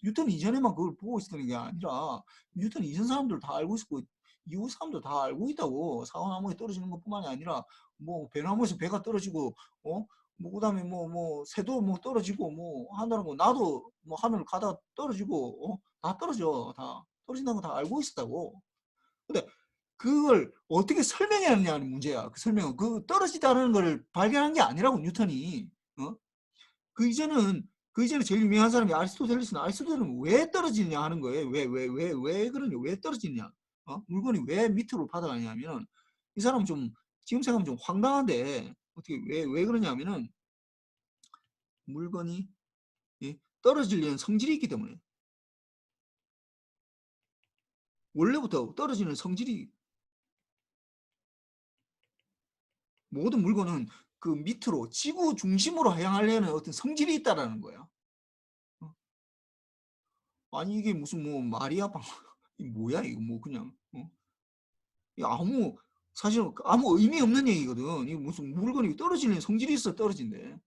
뉴턴 이전에만 그걸 보고 있었던 게 아니라, 뉴턴 이전 사람들 다 알고 있었고, 이후 사람들 다 알고 있다고. 사과나무에 떨어지는 것뿐만이 아니라, 뭐, 배나무에서 배가 떨어지고, 그다음에 새도 뭐 떨어지고, 뭐, 한다는 거, 나도 뭐 하늘 가다 떨어지고, 다 떨어져. 다. 떨어진다는 거 다 알고 있었다고. 근데 그걸 어떻게 설명해야 하느냐는 문제야. 그 설명은 그 떨어지다는 걸 발견한 게 아니라고, 뉴턴이. 어? 그 이전에 제일 유명한 사람이 아리스토텔레스는, 아리스토텔레스는 왜 떨어지냐 하는 거예요. 왜 그러냐, 왜 떨어지냐. 물건이 왜 밑으로 받아가냐면은, 이 사람은 좀 지금 생각하면 좀 황당한데, 어떻게 왜 그러냐면은, 물건이 떨어지려는 성질이 있기 때문에. 원래부터 떨어지는 성질이, 모든 물건은 그 밑으로 지구 중심으로 향하려는 어떤 성질이 있다라는 거야. 어? 아니 이게 무슨 뭐 말이야? 이 뭐야 이거, 뭐 그냥 사실 아무 의미 없는 얘기거든. 이거 무슨 물건이 떨어지는 성질이 있어 떨어진대.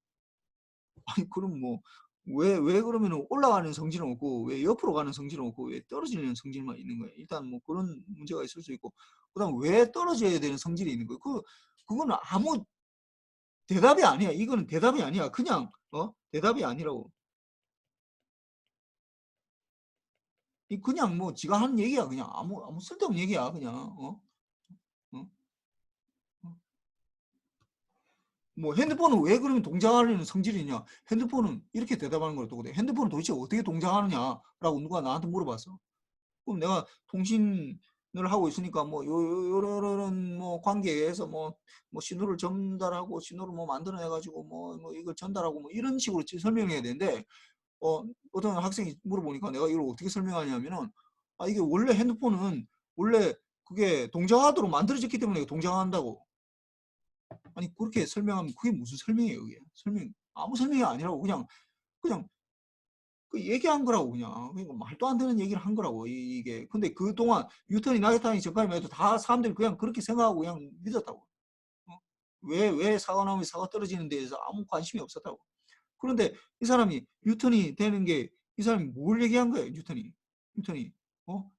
아니 그럼 뭐 왜 그러면 올라가는 성질은 없고, 왜 옆으로 가는 성질은 없고, 왜 떨어지는 성질만 있는 거야? 일단 뭐 그런 문제가 있을 수 있고, 그다음 왜 떨어져야 되는 성질이 있는 거야? 그거는 아무 대답이 아니야. 이거는 대답이 아니야. 그냥 대답이 아니라고. 그냥 뭐 지가 하는 얘기야. 그냥 아무 쓸데없는 얘기야. 그냥 어? 어? 뭐 핸드폰은 왜 그러면 동작하려는 성질이냐? 핸드폰은 이렇게 대답하는 걸 또 핸드폰은 도대체 어떻게 동작하느냐라고 누가 나한테 물어봤어. 그럼 내가 통신을 하고 있으니까 뭐 요런 뭐 관계에서 뭐 신호를 전달하고 신호를 뭐 만들어내 가지고 뭐 이걸 전달하고 뭐 이런 식으로 설명해야 되는데 어떤 학생이 물어보니까 내가 이걸 어떻게 설명하냐면은 이게 원래 핸드폰은 원래 그게 동작하도록 만들어졌기 때문에 동작한다고. 아니 그렇게 설명하면 그게 무슨 설명이에요, 그게? 아무 설명이 아니라고 그냥 그 얘기한 거라고 그냥. 그러니까 말도 안 되는 얘기를 한 거라고 이게. 근데 그동안 뉴턴이 나타나기 전까지만 해도 다 사람들이 그냥 그렇게 생각하고 그냥 믿었다고. 어? 왜 사과 나무에 사과 떨어지는 데에서 아무 관심이 없었다고. 그런데 이 사람이 뉴턴이 되는 게 이 사람이 뭘 얘기한 거예요, 뉴턴이.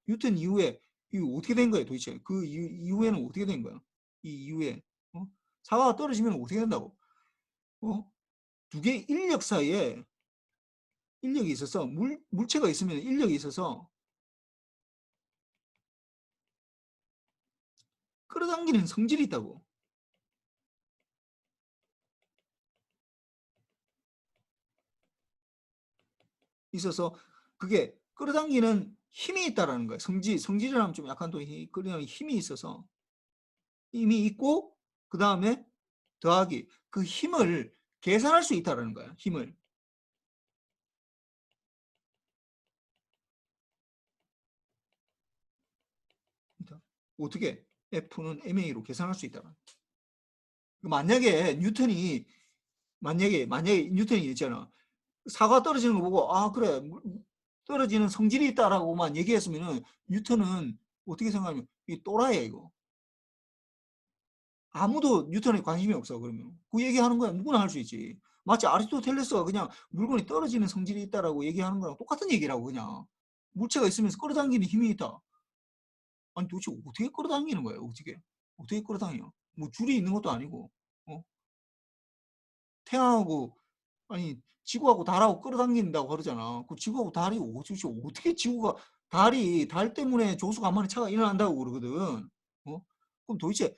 뉴턴 이후에 이거 어떻게 된 거예요, 도대체? 그 이후에는 어떻게 된 거야? 이 이후에 사과가 떨어지면 어떻게 된다고? 두 개의 인력 사이에 인력이 있어서 물체가 있으면 인력이 있어서 끌어당기는 성질이 있다고. 있어서 그게 끌어당기는 힘이 있다라는 거예요. 성질이라면 좀 약간 또 끌어당기는 힘이 있어서 힘이 있고 그 다음에 더하기 그 힘을 계산할 수 있다라는 거야. 힘을. 어떻게 F는 MA로 계산할 수 있다는. 만약에 뉴턴이 있잖아. 사과 떨어지는 거 보고 그래 떨어지는 성질이 있다라고만 얘기했으면은 뉴턴은 어떻게 생각하면 이 또라이야 이거. 아무도 뉴턴에 관심이 없어 그러면. 그 얘기하는 거야 누구나 할 수 있지. 마치 아리스토텔레스가 그냥 물건이 떨어지는 성질이 있다라고 얘기하는 거랑 똑같은 얘기라고 그냥. 물체가 있으면서 끌어당기는 힘이 있다. 아니 도대체 어떻게 끌어당기는 거야 어떻게 끌어당겨? 뭐 줄이 있는 것도 아니고 어? 태양하고 아니 지구하고 달하고 끌어당긴다고 그러잖아. 그 지구하고 달이 어떻게 지구가 달 때문에 조수간만에 차가 일어난다고 그러거든. 그럼 도대체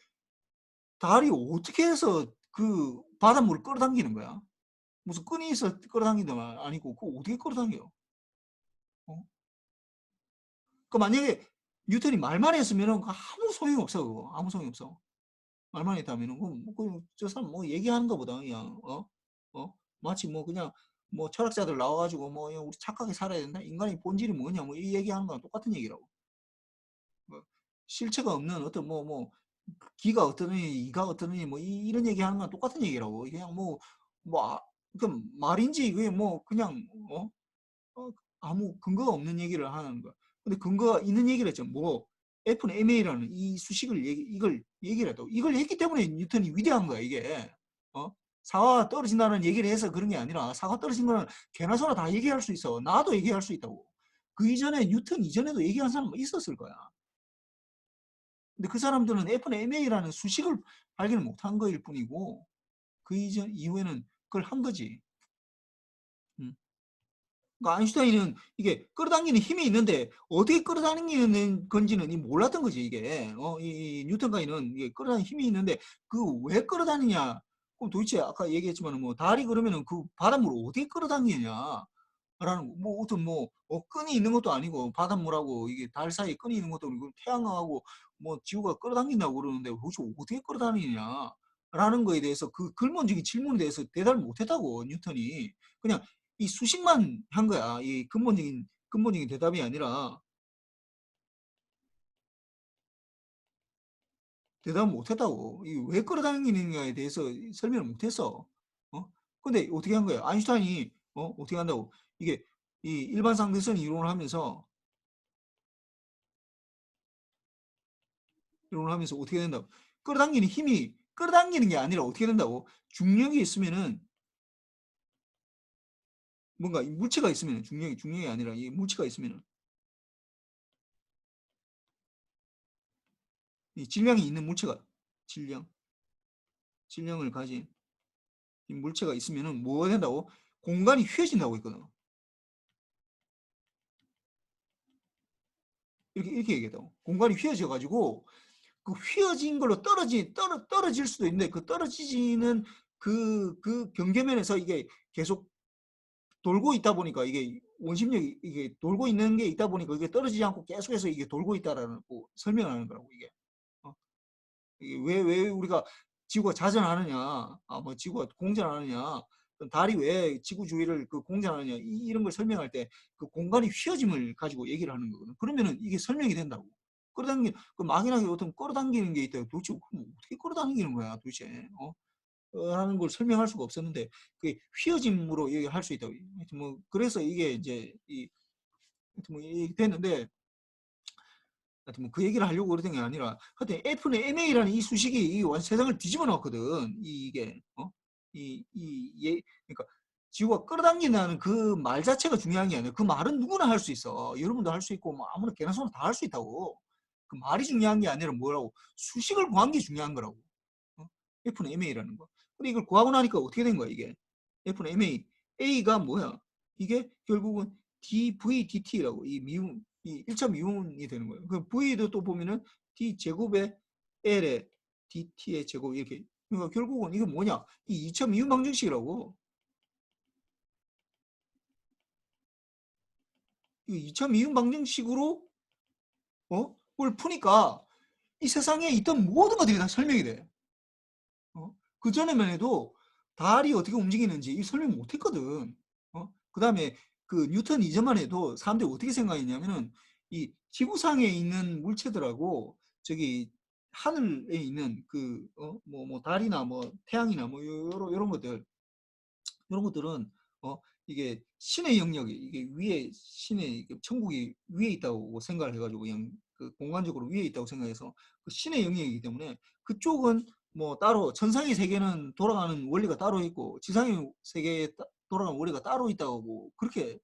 달이 어떻게 해서 그 바닷물을 끌어당기는 거야? 무슨 끈이 있어 끌어당긴다 아니고 그거 어떻게 끌어당겨? 어? 그 만약에 뉴턴이 말만 했으면은 아무 소용이 없어 그거 아무 소용이 없어. 말만 했다면은 저 사람 뭐 얘기하는 것보다 그냥 마치 뭐 그냥 뭐 철학자들 나와가지고 뭐 우리 착하게 살아야 된다 인간의 본질이 뭐냐 뭐 이 얘기하는 거랑 똑같은 얘기라고. 뭐 실체가 없는 어떤 기가 어떠느니 이가 어떠느니 뭐 이런 얘기하는 거랑 똑같은 얘기라고. 그냥 그 말인지 그게 뭐 그냥 어, 아무 근거가 없는 얘기를 하는 거야. 근데 근거가 있는 얘기를 했죠. F는 MA라는 이 수식을 이걸 얘기를 했다고. 이걸 했기 때문에 뉴턴이 위대한 거야, 이게. 사과가 떨어진다는 얘기를 해서 그런 게 아니라 사과 떨어진 거는 개나 소나 다 얘기할 수 있어. 나도 얘기할 수 있다고. 그 이전에 뉴턴 이전에도 얘기한 사람 있었을 거야. 근데 그 사람들은 F는 MA라는 수식을 발견을 못한 거일 뿐이고 그 이전 이후에는 그걸 한 거지. 음. 그러니까 아인슈타인은 이게 끌어당기는 힘이 있는데 어떻게 끌어당기는 건지는 몰랐던 거지 이게. 이 뉴턴가이는 이게 끌어당기는 힘이 있는데 그 왜 끌어당기냐? 그럼 도대체 아까 얘기했지만 뭐 달이 그러면은 그 바닷물을 어떻게 끌어당기냐? 라는 어떤 끈이 있는 것도 아니고 바닷물하고 이게 달 사이에 끈이 있는 것도 아니고 태양하고 지구가 끌어당긴다고 그러는데 도대체 어떻게 끌어당기냐? 라는 거에 대해서 그 근본적인 질문에 대해서 대답을 못했다고 뉴턴이. 그냥 이 수식만 한 거야. 이 근본적인 대답이 아니라 대답을 못했다고. 이 왜 끌어당기는가에 대해서 설명을 못했어. 근데 어떻게 한 거야? 아인슈타인이 어떻게 한다고? 이게 이 일반 상대성 이론을 하면서 어떻게 된다고? 끌어당기는 힘이 끌어당기는 게 아니라 어떻게 된다고? 중력이 있으면은 뭔가 물체가 있으면 중력이 아니라 이 물체가 있으면은 이 질량이 있는 물체가 질량을 가진 이 물체가 있으면은 뭐가 된다고? 공간이 휘어진다고 했거든. 이렇게 얘기했다고. 공간이 휘어져 가지고 그 휘어진 걸로 떨어질 수도 있는데 그 떨어지지는 그 경계면에서 이게 계속 돌고 있다 보니까 이게 원심력이 이게 돌고 있는 게 있다 보니까 이게 떨어지지 않고 계속해서 이게 돌고 있다라는 거 설명을 하는 거라고 이게. 이게 왜 우리가 지구가 자전하느냐, 뭐 지구가 공전하느냐, 달이 왜 지구 주위를 그 공전하느냐 이런 걸 설명할 때 그 공간의 휘어짐을 가지고 얘기를 하는 거거든. 그러면은 이게 설명이 된다고. 끌어당기 그 막연하게 어떤 끌어당기는 게 있다. 도대체 어떻게 끌어당기는 거야, 도대체? 하는 걸 설명할 수가 없었는데 그게 휘어짐으로 얘기할 수 있다고. 뭐 그래서 이게 이제 뭐 됐는데 하여튼 뭐 그 얘기를 하려고 그랬던 게 아니라 하여튼 F는 MA라는 이 수식이 이 세상을 뒤집어 놨거든. 이게 그러니까 지구가 끌어당긴다는 그 말 자체가 중요한 게 아니라 그 말은 누구나 할 수 있어. 여러분도 할 수 있고 뭐 아무나 개나 소나 다 할 수 있다고. 그 말이 중요한 게 아니라 뭐라고 수식을 구한 게 중요한 거라고. F는 MA라는 거. 근데 이걸 구하고 나니까 어떻게 된 거야 이게? F는 MA. A가 뭐야? 이게 결국은 dVdt라고 이 미분 이 1차 미분이 되는 거예요. 그 V도 또 보면은 D 제곱에 L의 dt의 제곱 이렇게. 그러니까 결국은 이게 뭐냐? 이 2차 미분 방정식이라고. 이 2차 미분 방정식으로 그걸 푸니까 이 세상에 있던 모든 것들이 다 설명이 돼. 그 전에만 해도 달이 어떻게 움직이는지 이 설명 못 했거든. 그 다음에 그 뉴턴 이전만 해도 사람들이 어떻게 생각했냐면은 이 지구상에 있는 물체들하고 저기 하늘에 있는 뭐 달이나 뭐 태양이나 뭐 요런 것들 이런 것들은 이게 신의 영역이 이게 위에 신의 천국이 위에 있다고 생각을 해가지고 그냥 그 공간적으로 위에 있다고 생각해서 그 신의 영역이기 때문에 그쪽은 뭐 따로 천상의 세계는 돌아가는 원리가 따로 있고 지상의 세계에 돌아가는 원리가 따로 있다고 그렇게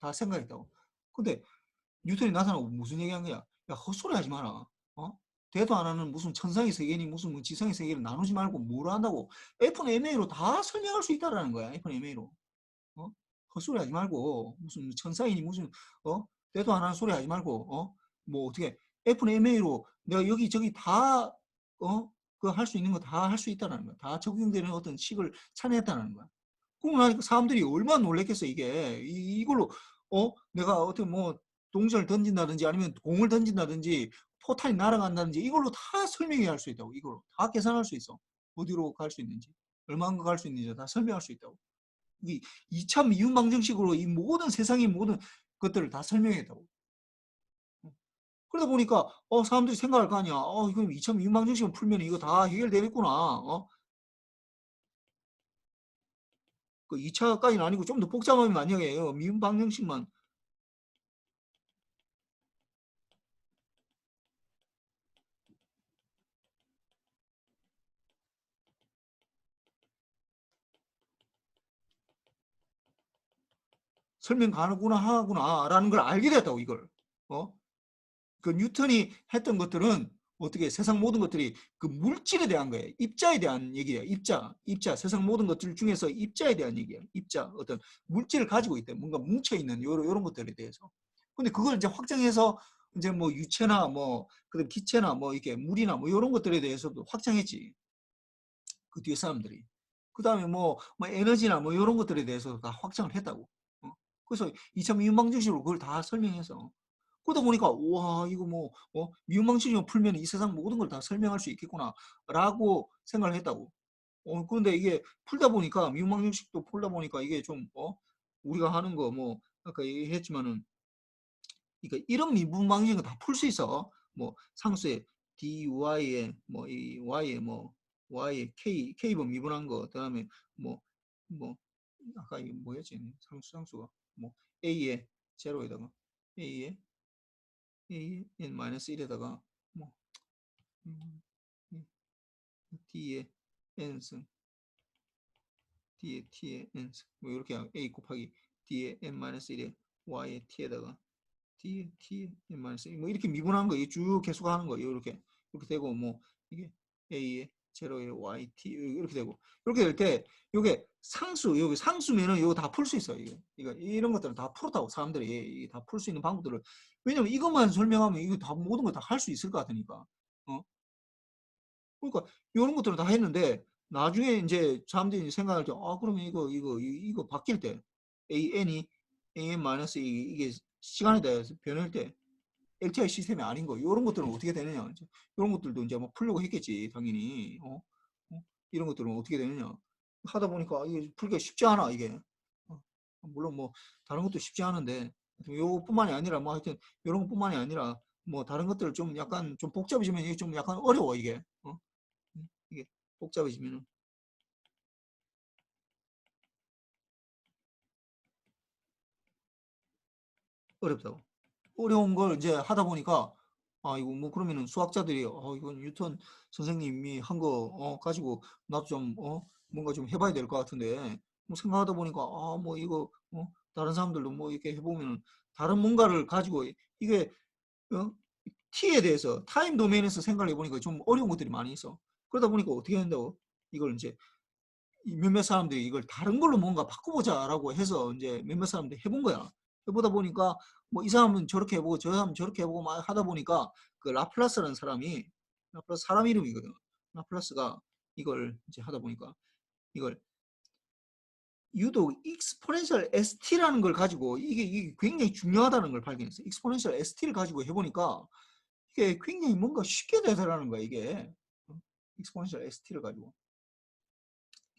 다 생각했다고. 근데 뉴턴이 나타나고 무슨 얘기한 거야? 야 헛소리 하지 마라. 대도 안 하는 무슨 천상의 세계니 무슨 뭐 지상의 세계를 나누지 말고 뭘 한다고 F는 MA로 다 설명할 수 있다라는 거야. F는 MA로. 헛소리 하지 말고 무슨 천사이니 무슨 대도 안 하는 소리 하지 말고 뭐 어떻게 FMA로 내가 여기저기 다 그 할 수 있는 거 다 할 수 있다는 거야. 다 적용되는 어떤 식을 찾아냈다는 거야. 그러고 나니까 사람들이 얼마나 놀랬겠어 이게 이걸로 내가 어떻게 뭐 동전을 던진다든지 아니면 공을 던진다든지 포탄이 날아간다든지 이걸로 다 설명이 할 수 있다고. 이걸로 다 계산할 수 있어. 어디로 갈 수 있는지 얼마나 갈 수 있는지 다 설명할 수 있다고. 이 2차 미분 방정식으로 이 모든 세상의 모든 것들을 다 설명했다고. 그러다 보니까 사람들이 생각할 거 아니야. 이거 2차 미분 방정식을 풀면 이거 다 해결되겠구나. 그 2차까지는 아니고 좀 더 복잡하면 만약에 미분 방정식만 설명 가능구나 하구나라는 걸 알게 됐다고 이걸. 그 뉴턴이 했던 것들은 어떻게 세상 모든 것들이 그 물질에 대한 거예요. 입자에 대한 얘기예요. 입자. 세상 모든 것들 중에서 입자에 대한 얘기예요. 입자. 어떤 물질을 가지고 있대. 뭔가 뭉쳐 있는 요런 것들에 대해서. 근데 그걸 이제 확장해서 이제 뭐 유체나 뭐 그다음 기체나 뭐 이렇게 물이나 뭐 요런 것들에 대해서도 확장했지. 그 뒤에 사람들이. 그다음에 뭐 에너지나 뭐 요런 것들에 대해서 다 확장을 했다고. 그래서 2차 미분방정식으로 그걸 다 설명해서 그러다 보니까 와 이거 뭐 미분방식으로 풀면 이 세상 모든 걸 다 설명할 수 있겠구나라고 생각을 했다고. 그런데 이게 풀다 보니까 미분방정식도 풀다 보니까 이게 좀 우리가 하는 거 뭐 아까 얘기했지만은 그러니까 이런 미분방식은 다 풀 수 있어. 뭐 상수의 dy에 뭐 이 y에 뭐 y에 k번 미분한 거 그다음에 뭐 아까 이게 뭐였지 상수가 뭐 a에 제로에다가 a에 n 마이너스 1에다가 뭐 음, d의 n승 d의 t의 n승 뭐 이렇게 a 곱하기 d의 n 마이너스 1에 y의 t에다가 d의 t의 n 마이너스 1 뭐 이렇게 미분하는 거 쭉 계속 하는 거 이렇게 되고 뭐 이게 a의 제로의 yt 이렇게 되고 이렇게 될 때 이게 여기 상수면은 이거 다 풀 수 있어 이거 이런 것들을 다 풀었다고 사람들이 다 풀 수 있는 방법들을 왜냐면 이것만 설명하면 이거 다 모든 걸 다 할 수 있을 것 같으니까 그러니까 이런 것들을 다 했는데 나중에 이제 사람들이 생각할 때, 그러면 이거 바뀔 때, an 마이너스 이게 시간에 대해서 변할 때, LTI 시스템이 아닌 거, 이런 것들은 어떻게 되느냐. 이런 것들도 이제 막 풀려고 했겠지, 당연히. 이런 것들은 어떻게 되느냐. 하다 보니까 이게 풀기가 쉽지 않아, 이게. 물론 뭐, 다른 것도 쉽지 않은데, 요것뿐만이 아니라, 뭐 하여튼, 이런 것뿐만이 아니라, 뭐, 다른 것들 좀 약간 좀 복잡해지면 이게 좀 약간 어려워, 이게. 이게 복잡해지면은. 어렵다고. 어려운 걸 이제 하다 보니까 이거 뭐 그러면은 수학자들이 이건 뉴턴 선생님이 한 거 가지고 나도 좀 뭔가 좀 해봐야 될 것 같은데 뭐 생각하다 보니까 뭐 이거 다른 사람들도 뭐 이렇게 해보면은 다른 뭔가를 가지고 이게 어? t에 대해서 타임 도메인에서 생각을 해보니까 좀 어려운 것들이 많이 있어. 그러다 보니까 어떻게 한다고 이걸 이제 몇몇 사람들이 이걸 다른 걸로 뭔가 바꿔보자라고 해서 이제 몇몇 사람들이 해본 거야. 해보다 보니까 뭐 이 사람은 저렇게 해보고 저 사람은 저렇게 해보고 막 하다 보니까 그 라플라스라는 사람이 라플라스 사람 이름이거든. 라플라스가 이걸 이제 하다 보니까 이걸 유독 익스포넨셜 ST라는 걸 가지고 이게 굉장히 중요하다는 걸 발견했어. 익스포넨셜 ST를 가지고 해보니까 이게 굉장히 뭔가 쉽게 되더라는 거야 이게. 익스포넨셜 ST를 가지고.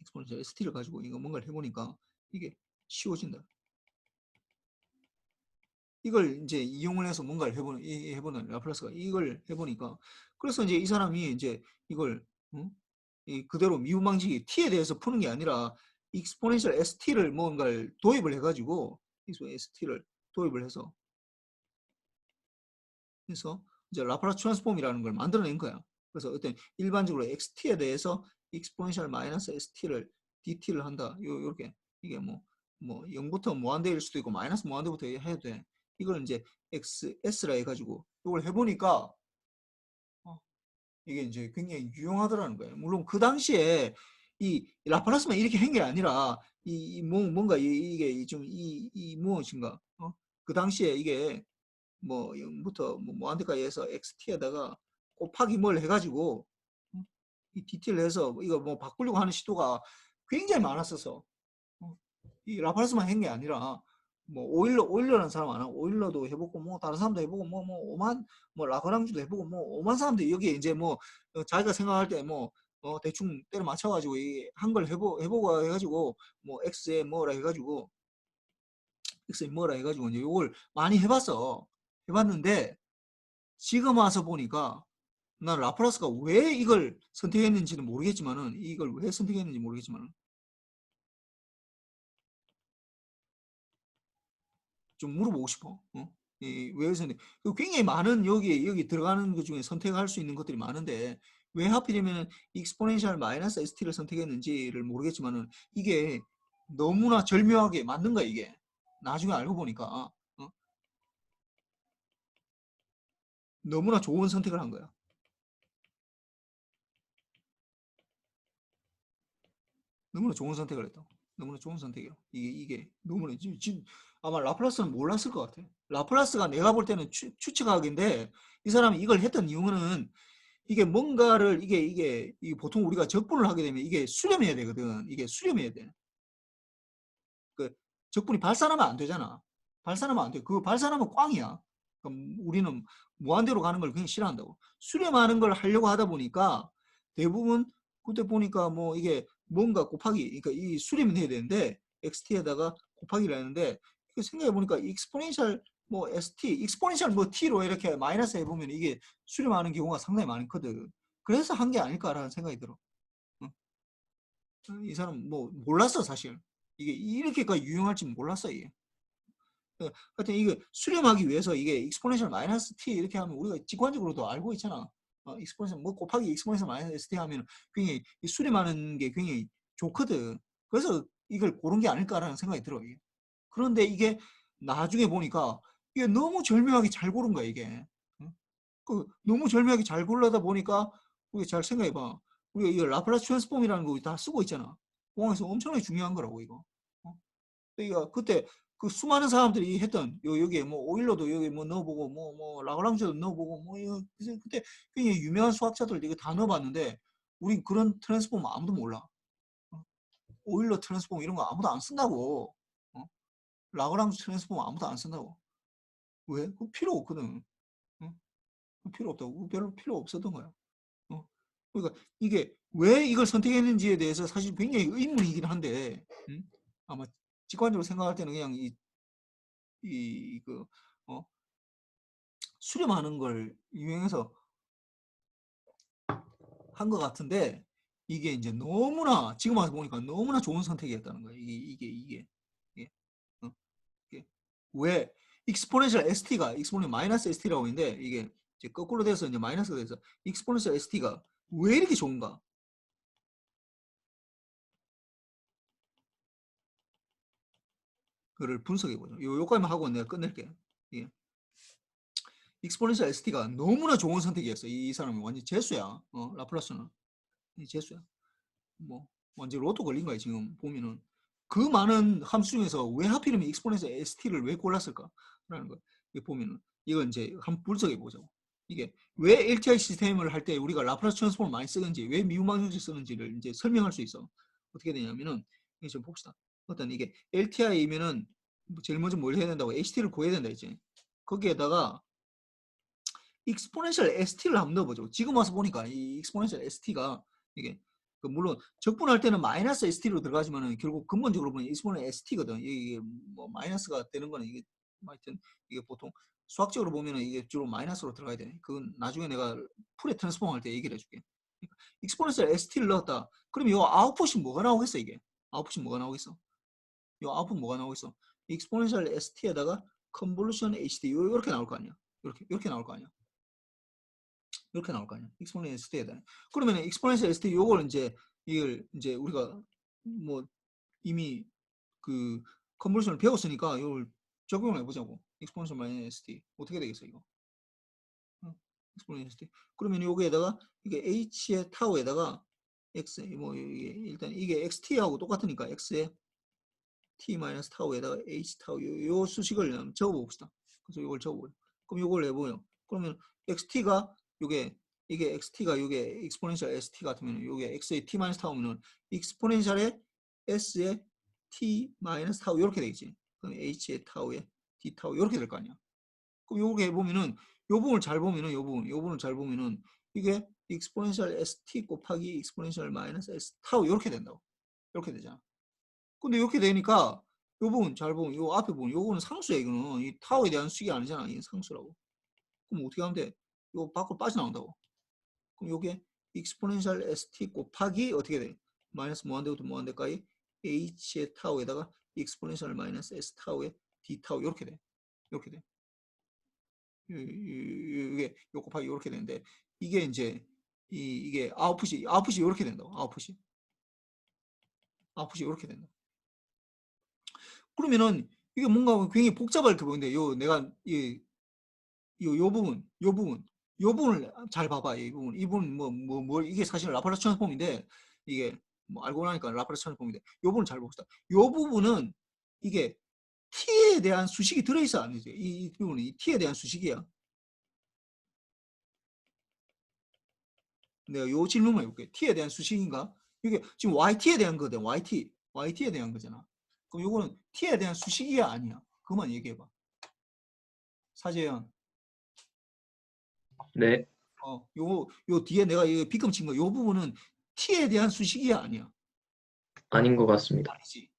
익스포넨셜 ST를 가지고 이거 뭔가를 해보니까 이게 쉬워진다. 이걸 이제 이용을 해서 뭔가를 해보는 라플라스가 이걸 해보니까 그래서 이제 이 사람이 이제 이걸 그대로 미분 방식이 t에 대해서 푸는 게 아니라 익스포넨셜 st를 뭔가를 도입을 해가지고 st를 도입을 해서 이제 라플라스 트랜스폼이라는 걸 만들어낸 거야. 그래서 어떤 일반적으로 xt에 대해서 익스포넨셜 마이너스 st를 dt를 한다. 요렇게 이게 뭐 0부터 무한대일 수도 있고 마이너스 무한대부터 해도 돼. 이걸 이제 xs라 해가지고 이걸 해보니까 이게 이제 굉장히 유용하더라는 거예요. 물론 그 당시에 이 라플라스만 이렇게 한 게 아니라 뭔가 이게 좀 이 무엇인가 그 당시에 이게 뭐 0부터 뭐 무한대까지 해서 xt에다가 곱하기 뭘 해가지고 이 디테일을 해서 이거 뭐 바꾸려고 하는 시도가 굉장히 많았어서 이 라팔스만 한 게 아니라 뭐 오일러라는 사람 안 하고 오일러도 해보고 뭐 다른 사람도 해보고 뭐 오만 뭐 라그랑주도 해보고 뭐 오만 사람들이 여기에 이제 뭐 자기가 생각할 때 뭐 대충 때려 맞춰가지고 한 걸 해보고 해가지고 뭐 x에 뭐라 해가지고 x에 뭐라 해가지고 이제 요걸 많이 해봤는데 지금 와서 보니까 난 라플라스가 왜 이걸 선택했는지는 모르겠지만은 이걸 왜 선택했는지 모르겠지만은 좀 물어보고 싶어. 왜 선택? 굉장히 많은 여기 들어가는 것 중에 선택할 수 있는 것들이 많은데 왜 하필이면 익스포넨셜 마이너스 st를 선택했는지를 모르겠지만은 이게 너무나 절묘하게 맞는 거야 이게. 나중에 알고 보니까 너무나 좋은 선택을 한 거야. 너무나 좋은 선택을 했다. 너무나 좋은 선택이야. 이게 너무나 지금 아마 라플라스는 몰랐을 것 같아. 라플라스가 내가 볼 때는 추측하기인데 이 사람이 이걸 했던 이유는 이게 뭔가를 이게 보통 우리가 적분을 하게 되면 이게 수렴해야 되거든. 이게 수렴해야 돼. 그 적분이 발산하면 안 되잖아. 발산하면 안 돼. 그 발산하면 꽝이야. 그럼 우리는 무한대로 가는 걸 굉장히 싫어한다고. 수렴하는 걸 하려고 하다 보니까 대부분 그때 보니까 뭐 이게 뭔가 곱하기 그러니까 이 수렴이 돼야 되는데 xt에다가 곱하기를 하는데 생각해 보니까 익스포넨셜 뭐 st 익스포넨셜 뭐 t로 이렇게 마이너스 해보면 이게 수렴하는 경우가 상당히 많거든. 그래서 한 게 아닐까라는 생각이 들어. 이 사람 뭐 몰랐어 사실. 이게 이렇게까지 유용할지 몰랐어 이게. 하여튼 이게 수렴하기 위해서 이게 익스포넨셜 마이너스 t 이렇게 하면 우리가 직관적으로도 알고 있잖아. 익스포넨셜 뭐 곱하기 익스포넨셜 마이너스 t 하면 굉장히 수렴하는 게 굉장히 좋거든. 그래서 이걸 고른 게 아닐까라는 생각이 들어 이게. 그런데 이게 나중에 보니까 이게 너무 절묘하게 잘 고른 거야 이게. 너무 절묘하게 잘 골라다 보니까 우리가 잘 생각해봐. 우리가 이 라플라스 트랜스폼이라는 거 다 쓰고 있잖아. 공항에서 엄청나게 중요한 거라고 이거. 그러니까 그때 그 수많은 사람들이 했던 여기에 뭐 오일러도 여기 뭐 넣어보고 뭐 라그랑주도 넣어보고 뭐 이거 그때 굉장히 유명한 수학자들 이거 다 넣어봤는데 우리 그런 트랜스폼 아무도 몰라. 오일러 트랜스폼 이런 거 아무도 안 쓴다고. 라그랑주 트랜스폼 아무도 안 쓴다고. 왜? 그 필요 없거든. 필요 없다고. 별로 필요 없었던 거야. 그러니까 이게 왜 이걸 선택했는지에 대해서 사실 굉장히 의문이긴 한데, 아마 직관적으로 생각할 때는 그냥 그, 수렴하는 걸 유행해서 한 것 같은데, 이게 이제 너무나, 지금 와서 보니까 너무나 좋은 선택이었다는 거예요. 이게. 어, 이게. 왜? 익스포넨셜 ST가, 익스포넨 마이너스 ST라고 있는데, 이게 이제 거꾸로 돼서 이제 마이너스가 돼서, 익스포넨셜 ST가 왜 이렇게 좋은가? 그를 분석해 보죠. 요까지만 하고 내가 끝낼게. 예. 익스포넨셜 ST가 너무나 좋은 선택이었어. 이 사람은 완전 재수야. 라플라스는 재수야. 뭐 완전 로또 걸린 거야 지금 보면은. 그 많은 함수 중에서 왜 하필이면 익스포넨셜 ST를 왜 골랐을까라는 거. 이거 보면은 이건 이제 한번 분석해 보자고. 이게 왜 LTI 시스템을 할 때 우리가 라플라스 트랜스폼을 많이 쓰는지, 왜 미분방정식 쓰는지를 이제 설명할 수 있어. 어떻게 되냐면은 이게 좀 봅시다. 어떤 이게 LTI면은 제일 먼저 뭘 해야 된다고? HT를 구해야 된다 이제. 거기에다가 익스포넨셜 ST를 한번 넣어보죠. 지금 와서 보니까 이 익스포넨셜 ST가 이게 물론 적분할 때는 마이너스 ST로 들어가지만은 결국 근본적으로 보면 익스포넨셜 ST거든. 이게 뭐 마이너스가 되는 거는 이게 하여튼 이게 보통 수학적으로 보면은 이게 주로 마이너스로 들어가야 돼. 그건 나중에 내가 풀의 트랜스폼 할 때 얘기를 해줄게. 익스포넨셜 ST를 넣었다. 그럼 이 아웃풋이 뭐가 나오겠어 이게? 아웃풋이 뭐가 나오겠어? 이 아웃풋 뭐가 나오겠어? 익스포넨셜 ST에다가 컨볼루션 HD 이렇게 나올 거 아니야? 이렇게 나올 거 아니야? 이렇게 나올 거 아니야. 익스포넨셜 ST에 대한. 그러면 익스포넨셜 ST 요걸 이걸 이제 우리가 뭐 이미 그 컨버전을 배웠으니까 이걸 적용을 해보자고. 익스포넨셜 마이너스 ST 어떻게 되겠어 이거? 익스포넨셜 ST. 그러면 여기에다가 이게 h의 타우에다가 x 뭐 이게 일단 이게 xt하고 똑같으니까 x에 t 마이너스 타우에다가 h 타우 요 수식을 적어봅시다. 그래서 이걸 적어보요. 그럼 이걸 해보요. 그러면 xt가 이게 xt가 이게 익스포넨셜 st 같으면 이게 x의 t 마이너스 타우면은 익스포넨셜의 s의 t 마이너스 타우 이렇게 되겠지. 그럼 h의 타우에 d 타우 이렇게 될 거 아니야. 그럼 요렇게 해보면은 요 부분을 잘 보면은 요 부분을 잘 보면은 이게 익스포넨셜 st 곱하기 익스포넨셜 마이너스 s 타우 이렇게 된다고. 이렇게 되잖아. 근데 이렇게 되니까 요 부분 잘 보면 요 앞에 보면 요거는 상수야. 이거는 이 타워에 대한 수식이 아니잖아. 이 상수라고. 그럼 어떻게 하면 돼? 요 밖으로 빠져나온다고. 그럼 요게 익스포넨셜 st 곱하기 어떻게 돼? 마이너스 무한대부터 무한대까지 h의 타워에다가 익스포넨셜 마이너스 s 타워에 d 타워 이렇게 돼. 이렇게 돼. 이게 요 곱하기 이렇게 되는데 이게 이제 이게 아웃풋이 이렇게 된다고. 아웃풋이 이렇게 된다. 그러면은 이게 뭔가 굉장히 복잡할 그 건데 요 내가 요 부분을 잘 봐봐. 이 부분 뭐 이게 사실 라플라스 트랜스폼인데 이게 뭐 알고 나니까 라플라스 트랜스폼인데 요 부분 잘 봅시다. 요 부분은 이게 t에 대한 수식이 들어있어 안 되지? 이 부분이 t에 대한 수식이야. 내가 요 질문만 해볼게. t에 대한 수식인가? 이게 지금 yt에 대한 거거든. yt에 대한 거잖아. 그럼 요거는 t에 대한 수식이야 아니야? 그만 얘기해봐. 사재현. 네, 요 뒤에 내가 빗금 친 거, 요 부분은 t에 대한 수식이야 아니야? 아닌 것 같습니다. 아니지.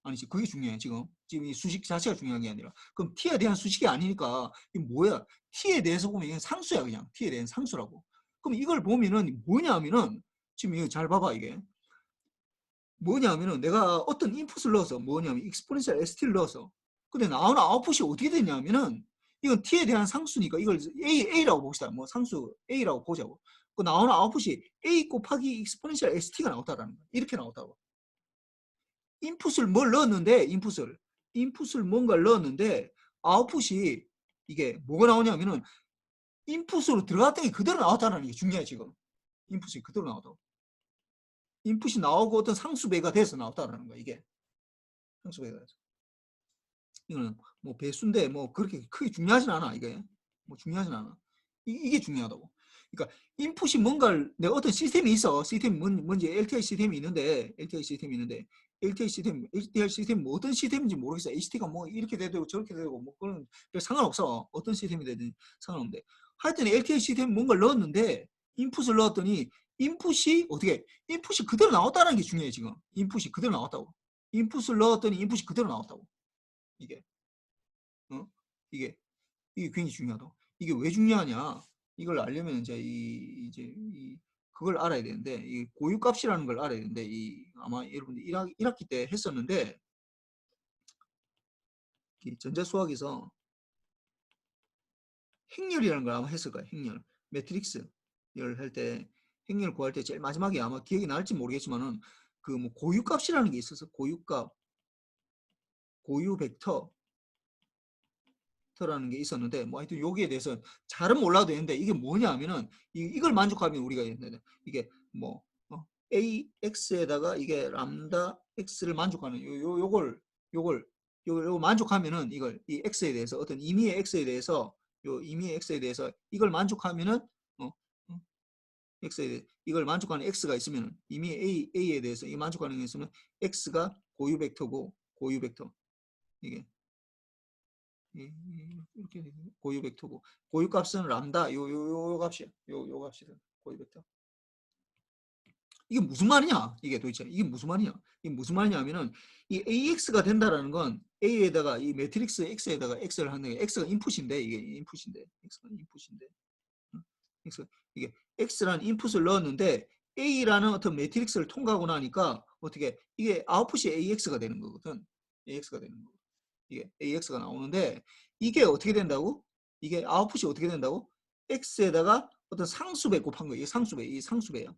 아니지. 그게 중요해, 지금. 지금 이 수식 자체가 중요한 게 아니라. 그럼 t에 대한 수식이 아니니까, 이게 뭐야? t에 대해서 보면 이건 상수야, 그냥. t에 대한 상수라고. 그럼 이걸 보면은 뭐냐면은, 지금 이거 잘 봐봐, 이게. 뭐냐면은 내가 어떤 인풋을 넣어서 뭐냐면 익스포넨셜 st를 넣어서 근데 나오는 아웃풋이 어떻게 되냐면은 이건 t에 대한 상수니까 이걸 a라고 봅시다. 뭐 상수 a라고 보자고. 그 나오는 아웃풋이 a 곱하기 익스포넨셜 st가 나왔다라는 거야. 이렇게 나왔다고. 인풋을 뭘 넣었는데 인풋을 뭔가를 넣었는데 아웃풋이 이게 뭐가 나오냐면은 인풋으로 들어갔던 게 그대로 나왔다는 게 중요해 지금. 인풋이 그대로 나왔다고. 인풋이 나오고 어떤 상수배가 돼서 나왔다는 거야 이게. 상수배가 돼서. 이거는 뭐 배수인데 뭐 그렇게 크게 중요하진 않아 이게. 뭐 중요하진 않아. 이게 중요하다고. 그러니까 인풋이 뭔가를 내가 어떤 시스템이 있어. 시스템이 뭔지 LTI 시스템이 있는데 LTI 시스템 뭐 어떤 시스템인지 모르겠어. HT가 뭐 이렇게 되고 저렇게 되고 뭐 그런 별 상관없어. 어떤 시스템이 되든 상관없는데 하여튼 LTI 시스템 뭔가를 넣었는데 인풋을 넣었더니 인풋이 어떻게 인풋이 그대로 나왔다는 게 중요해 지금. 인풋이 그대로 나왔다고. 인풋을 넣었더니 인풋이 그대로 나왔다고. 이게 이게 굉장히 중요하다. 이게 왜 중요하냐? 이걸 알려면 이제 그걸 알아야 되는데 이 고유값이라는 걸 알아야 되는데 아마 여러분들 1학기 때 했었는데 전자수학에서 행렬이라는 걸 아마 했을 거예요. 행렬 매트릭스를 할 때 행렬 구할 때 제일 마지막에 아마 기억이 날지 모르겠지만은 그 뭐 고유값이라는 게 있어서 고유값 고유 벡터 라는 게 있었는데 뭐 하여튼 여기에 대해서 잘은 몰라도 되는데 이게 뭐냐 하면은 이걸 만족하면 우리가 이게 뭐 AX에다가 이게 람다 X를 만족하는 요걸 만족하면은 이걸 이 X에 대해서 어떤 임의의 X에 대해서 임의의 X에 대해서 이걸 만족하면은 X에 대해 이걸 만족하는 X가 있으면 임의의 A에 대해서 이 만족하는 게 있으면 X가 고유 벡터고 고유 벡터 이게 이렇게 고유 벡터고 고유 값은 람다 요 값이야. 요 값이다. 고유 벡터. 이게 무슨 말이냐? 이게 도대체 이게 무슨 말이냐? 이게 무슨 말이냐 하면은 이 AX가 된다라는 건 A에다가 이 매트릭스 X에다가 X를 하는 게 X가 인풋인데 이게 인풋인데 X가 인풋인데 X 이게 X라는 인풋을 넣었는데 A라는 어떤 매트릭스를 통과하고 나니까 어떻게 이게 아웃풋이 AX가 되는 거거든. AX가 되는 거. 이게 AX가 나오는데 이게 어떻게 된다고? 이게 아웃풋이 어떻게 된다고? X에다가 어떤 상수배 곱한 거예요. 이 상수배예요.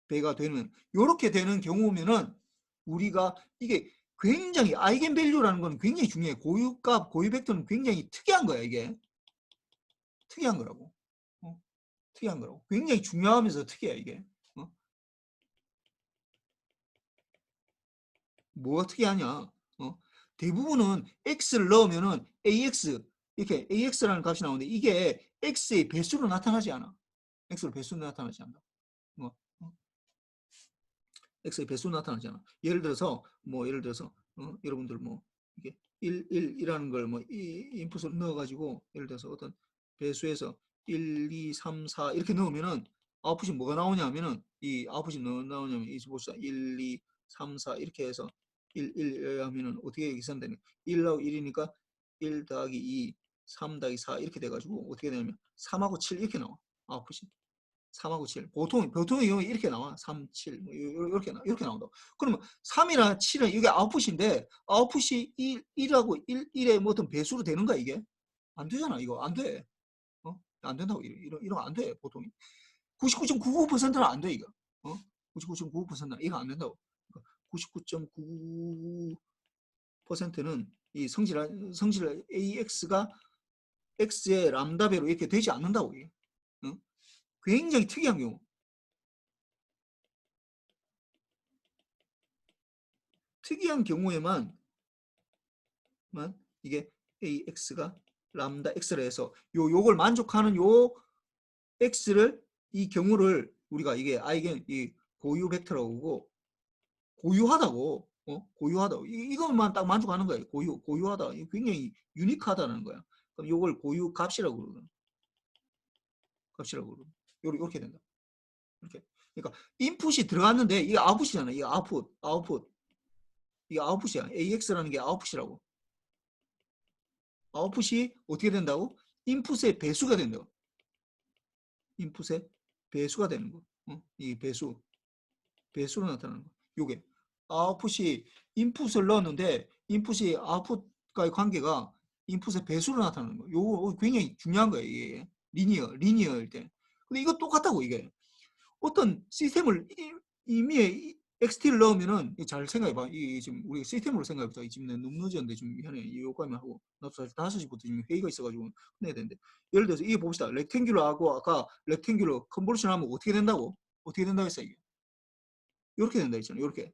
배가 되는 이렇게 되는 경우면은 우리가 이게 굉장히 아이겐밸류라는 건 굉장히 중요해. 고유값, 고유 벡터는 굉장히 특이한 거야. 이게 특이한 거라고. 특이한 거라고. 굉장히 중요하면서 특이해 이게. 뭐가 특이하냐? 대부분은 x를 넣으면은 ax 이렇게 ax라는 값이 나오는데 이게 x의 배수로 나타나지 않아. x로 배수로 나타나지 않아. x의 배수로 나타나지 않아. 예를 들어서 여러분들 뭐 이게 1이라는 걸 뭐 인풋으로 넣어가지고 예를 들어서 어떤 배수에서 1, 2, 3, 4 이렇게 넣으면은 아웃풋이 뭐가 나오냐면은 이 아웃풋이 나오냐면 이 보시다 1, 2, 3, 4 이렇게 해서 1 하면은 어떻게 계산되냐 1하고 1이니까 1 더하기 2, 3 더하기 4 이렇게 돼가지고 어떻게 되냐면 3하고 7 이렇게 나와 아웃풋이 3하고 7 보통의 경우에 이렇게 나와 3, 7 뭐 이렇게 나온다. 그러면 3이랑 7은 이게 아웃풋인데 아웃풋이 1하고 1의 뭐 어떤 배수로 되는 거야 이게? 안 되잖아 이거 안 돼. 안 된다고 이러면 안 돼 보통 99.99%는 안 돼 이거. 99.99%는 이거 안 된다고. 99.99%는 이 성질 AX가 X의 람다 배로 이렇게 되지 않는다고 이게. 굉장히 특이한 경우. 특이한 경우에만 이게 AX가 람다 X를 해서 요걸 만족하는 요 X를 이 경우를 우리가 이게 이 고유 벡터라고 하고 고유하다고 고유하다고 이것만 딱 만족하는 거예요. 고유하다. 굉장히 유니크하다는 거야. 그럼 요걸 고유 값이라고 그러거든. 값이라고 그러거든. 요렇게 된다. 이렇게. 그러니까 인풋이 들어갔는데 이게 아웃풋이잖아. 이게 아웃풋. 이게 아웃풋이야. AX라는 게 아웃풋이라고. 아웃풋이 어떻게 된다고? 인풋의 배수가 된다고. 인풋의 배수가 되는 거. 이 배수로 나타나는 거. 요게 아웃풋이 인풋을 넣었는데 인풋이 아웃풋과의 관계가 인풋의 배수로 나타나는 거. 요거 굉장히 중요한 거예요. 이게 리니어일 때. 근데 이거 똑같다고 이게. 어떤 시스템을 이미 XT를 넣으면은 잘 생각해봐. 지금 우리 시스템으로 생각해보자. 지금 너무 늦었는데 좀 미안해. 이 요까지만 하고 나도 사실 5시부터 지금 회의가 있어가지고 끝내야 되는데 예를 들어서 이게 봅시다. 렉탱귤러하고 아까 렉탱귤러 컨버전 하면 어떻게 된다고? 어떻게 된다고 했어 이게? 이렇게 된다 했잖아. 이렇게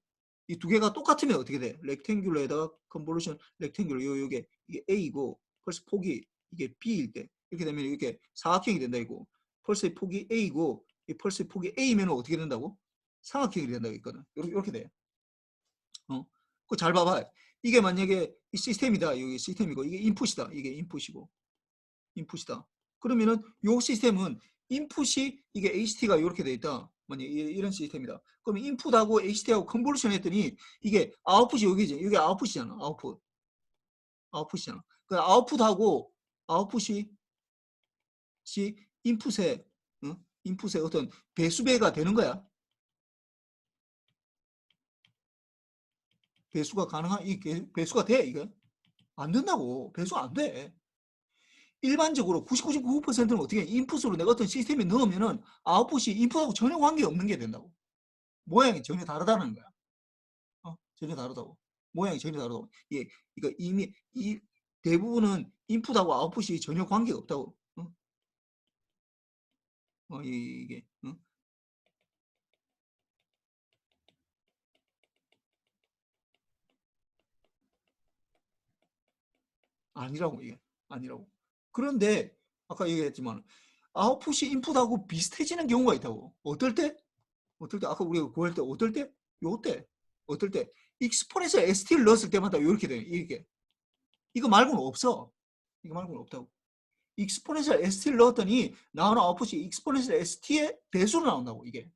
이 두 개가 똑같으면 어떻게 돼? 렉탱귤러에다가 컨버전 렉탱귤러 요게 이게 A고 벌써 폭이 이게 B일 때 이렇게 되면 이렇게 사각형이 된다 이거. 펄스의 폭이 A고 이 펄스의 폭이 A면 어떻게 된다고? 삼각형이 된다고 했거든. 이렇게 돼. 그거 잘 봐봐. 이게 만약에 이 시스템이다. 여기 시스템이고 이게 인풋이다. 이게 인풋이다. 그러면은 요 시스템은 인풋이 이게 HT가 이렇게 돼 있다. 만약 이런 시스템이다. 그러면 인풋하고 HT하고 컨볼루션 했더니 이게 아웃풋이 여기지. 여기 아웃풋이잖아. 아웃풋이잖아. 그 아웃풋하고 아웃풋이 인풋의 인풋의 어떤 배수배가 되는 거야. 배수가 가능한 이 배수가 돼 이게 안 된다고. 배수가 안 돼. 일반적으로 99.9%는 어떻게 인풋으로 내가 어떤 시스템에 넣으면은 아웃풋이 인풋하고 전혀 관계 없는 게 된다고. 모양이 전혀 다르다는 거야. 전혀 다르다고. 모양이 전혀 다르다고. 예, 그러니까 이미 이 대부분은 인풋하고 아웃풋이 전혀 관계가 없다고. 이게 아니라고 이게 아니라고. 그런데 아까 얘기했지만 아웃풋이 인풋하고 비슷해지는 경우가 있다고. 어떨 때? 아까 우리가 구할 때 어떨 때? 요때. 어떨 때? 익스포넨셜 ST를 넣었을 때마다 이렇게 돼. 이렇게. 이거 말고는 없어. 이거 말고는 없다고. 익스포넨셜 ST를 넣었더니 나오는 아웃풋이 익스포넨셜 ST의 배수로 나온다고 이게.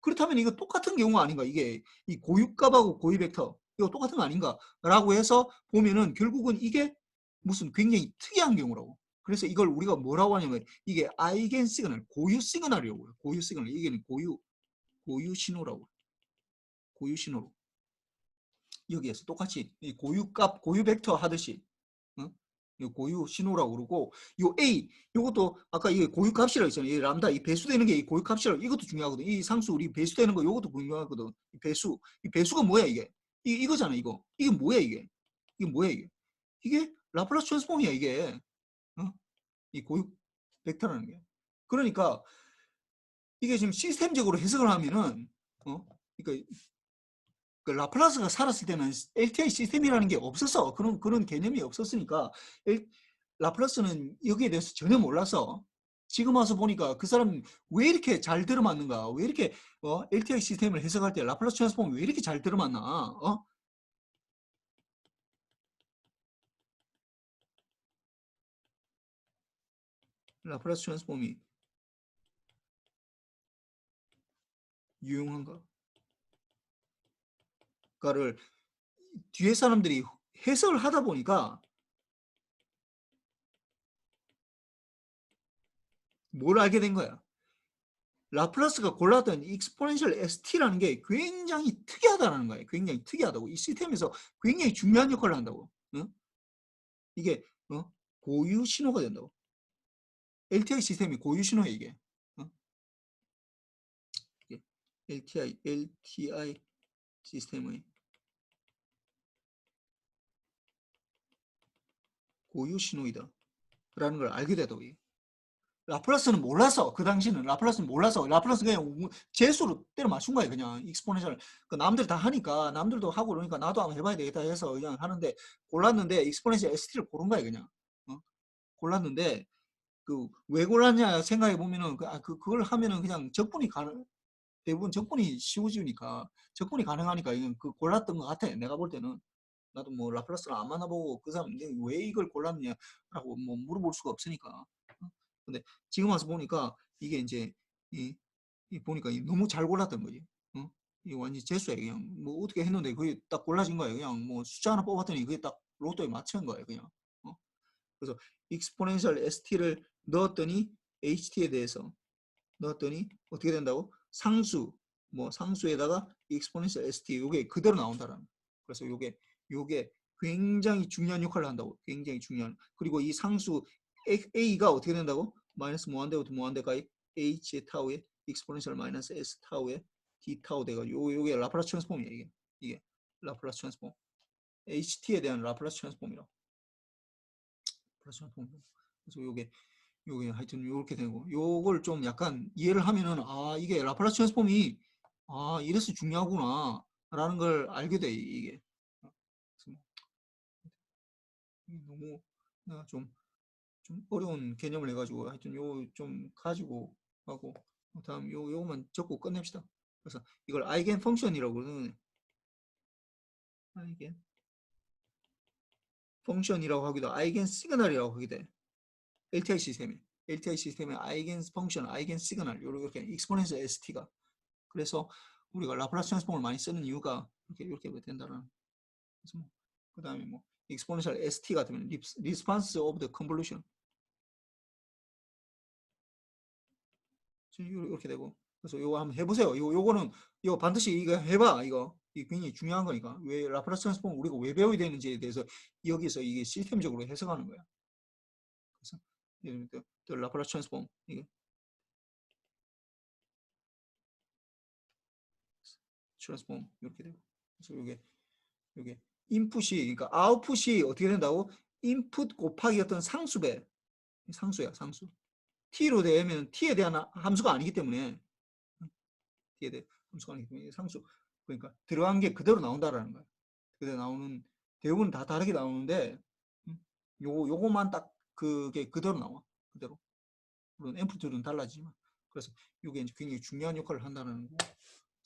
그렇다면 이거 똑같은 경우가 아닌가? 이게 이 고유값하고 고유 벡터 이거 똑같은 거 아닌가? 라고 해서 보면은 결국은 이게 무슨 굉장히 특이한 경우라고. 그래서 이걸 우리가 뭐라고 하냐면 이게 아이겐 시그널, 고유 시그널이라고 해요. 고유 시그널. 이게 고유 신호라고. 고유 신호로. 여기에서 똑같이 이 고유값, 고유 벡터 하듯이 고유 신호라고 그러고 요 A 요것도 아까 이게 고유값이라고 했잖아요. 이 람다 이 배수되는 게 이 고유값이라고 이것도 중요하거든. 이 상수 우리 배수되는 거 요것도 중요하거든. 이 배수가 뭐야 이게? 이거잖아 이거. 이게 뭐야 이게? 이게 뭐야 이게? 이게 라플라스 트랜스폼이야 이게. 이 고유 벡터라는 게. 그러니까 이게 지금 시스템적으로 해석을 하면은 그러니까 그 라플라스가 살았을 때는 LTI 시스템이라는 게 없었어. 그런 개념이 없었으니까 라플라스는 여기에 대해서 전혀 몰라서 지금 와서 보니까 그 사람 왜 이렇게 잘 들어맞는가? 왜 이렇게 LTI 시스템을 해석할 때 라플라스 트랜스폼이 왜 이렇게 잘 들어맞나? 라플라스 트랜스폼이 유용한가? 그거를 뒤에 사람들이 해석을 하다 보니까 뭘 알게 된 거야? 라플라스가 골랐던 익스포넨셜 ST라는 게 굉장히 특이하다는 거예요. 굉장히 특이하다고. 이 시스템에서 굉장히 중요한 역할을 한다고. 이게 고유 신호가 된다고. LTI 시스템이 고유 신호에 이게. LTI 시스템의 고유 신호이다. 라는 걸 알게 되다고. 라플라스는 몰라서 그 당시는 라플라스는 몰라서 라플라스 그냥 재수로 때려 맞춘 거예요. 그냥 익스포넨셜 그 남들 다 하니까 남들도 하고 그러니까 나도 한번 해봐야 되겠다 해서 그냥 하는데 골랐는데 익스포넨셜 ST를 고른 거예요. 그냥 골랐는데 그 왜 골랐냐 생각해 보면은 그걸 하면은 그냥 적분이 가능 대부분 적분이 쉬워지니까 적분이 가능하니까 이건 그 골랐던 것 같아. 내가 볼 때는 나도 뭐 라플라스를 안 만나보고 그 사람 왜 이걸 골랐냐라고 뭐 물어볼 수가 없으니까. 근데 지금 와서 보니까 이게 이제 보니까 너무 잘 골랐던 거지. 이거 완전 재수야 그냥 뭐 어떻게 했는데 그게 딱 골라진 거예요. 그냥 뭐 숫자 하나 뽑았더니 그게 딱 로또에 맞춘 거예요. 그냥. 그래서 익스포넨셜 ST를 넣었더니 HT에 대해서 넣었더니 어떻게 된다고? 상수에다가 익스포넨셜 ST 요게 그대로 나온다라는. 그래서 요게 굉장히 중요한 역할을 한다고. 굉장히 중요한. 그리고 이 상수 A가 어떻게 된다고? 마이너스 무한대부터 무한대까지 H 타우에 익스포넨셜 마이너스 S 타우에 D 타우 돼가지고 요게 라플라스 트랜스폼이에요. 이게 라플라스 트랜스폼. HT에 대한 라플라스 트랜스폼이라고. 라플라스 트랜스폼. 그래서 요게 하여튼 요렇게 되고 요걸 좀 약간 이해를 하면은 이게 라플라스 트랜스폼이 이래서 중요하구나 라는 걸 알게 돼 이게. 너무 내가 좀 좀 어려운 개념을 해가지고 하여튼 요 좀 가지고 하고 다음 요거만 적고 끝냅시다. 그래서 이걸 아이겐 펑션이라고 그러는 아이겐 펑션이라고 하기도 아이겐 시그널이라고 하기도 해. LTI 시스템의 아이겐 펑션, 아이겐 시그널 이렇게 익스포넨셜 ST가 그래서 우리가 라플라스 트랜스폼을 많이 쓰는 이유가 이렇게 된다는. 그래서 뭐 그다음에 뭐 익스포넨셜 ST 같으면 리스폰스 오브 더 컨볼루션 이렇게 되고 그래서 요거 한번 해보세요. 요거는 이거 반드시 이거 해봐. 이거 굉장히 중요한 거니까 왜 라플라스 트랜스폼 우리가 왜 배워야 되는지에 대해서 여기서 이게 시스템적으로 해석하는 거야. 그래서 라플라스 트랜스폼 이게 트랜스폼 이렇게 되고 그래서 요게 인풋이 그러니까 아웃풋이 어떻게 된다고? 인풋 곱하기 어떤 상수배 상수야 상수 t로 되면 t에 대한 함수가 아니기 때문에 t에 대한 함수가 아니기 때문에 상수 그러니까 들어간 게 그대로 나온다라는 거야. 그대로 나오는 대부분 다 다르게 나오는데 요거만 딱 그게 그대로 나와 그대로 물론 앰플리튜드는 달라지지만 그래서 이게 이제 굉장히 중요한 역할을 한다는 거.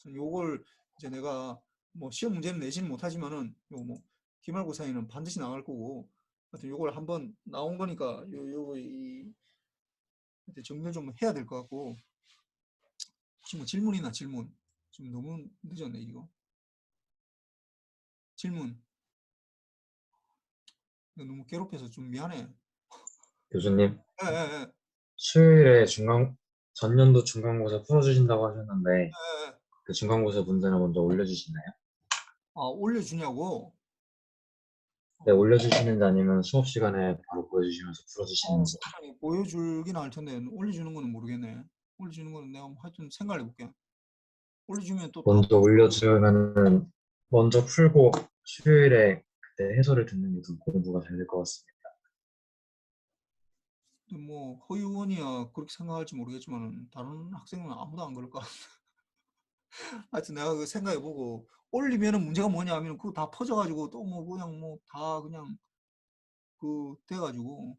그래서 요걸 이제 내가 뭐 시험 문제는 내지는 못하지만은 요 뭐 기말고사에는 반드시 나갈 거고 하여튼 요걸 한번 나온 거니까 이 정리를 좀 해야 될 것 같고 혹시 뭐 질문이나 질문 지금 너무 늦었네 이거 질문 너무 괴롭혀서 좀 미안해. 교수님, 예. 수요일에 전년도 중간고사 풀어주신다고 하셨는데, 그 중간고사 문제는 먼저 올려주시나요? 아 올려주냐고? 네, 올려주시는지 아니면 수업 시간에 바로 보여주시면서 풀어주시는지. 아니, 보여줄긴 할 텐데 올려주는 거는 모르겠네. 올려주는 거는 내가 하여튼 생각해 볼게. 올려주면 또 먼저 올려주면은, 먼저 풀고 수요일에 그때 해설을 듣는 게 좀 공부가 잘 될 것 같습니다. 뭐 허유원이야 그렇게 생각할지 모르겠지만 다른 학생은 아무도 안 그럴 것 같아. 하여튼 내가 그 생각해 보고 올리면은 문제가 뭐냐 하면 그거 다 퍼져가지고 또 뭐 그냥 뭐 다 그냥 그 돼가지고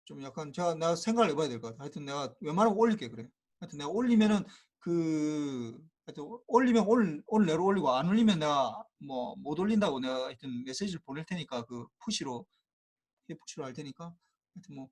좀 약간 내가 생각을 해봐야 될 것 같아. 하여튼 내가 웬만하면 올릴게 그래. 하여튼 내가 올리면은 하여튼 올리면 오늘 내로 올리고 안 올리면 내가 뭐 못 올린다고 내가 하여튼 메시지를 보낼 테니까 그 푸시로 할 테니까 하여튼 뭐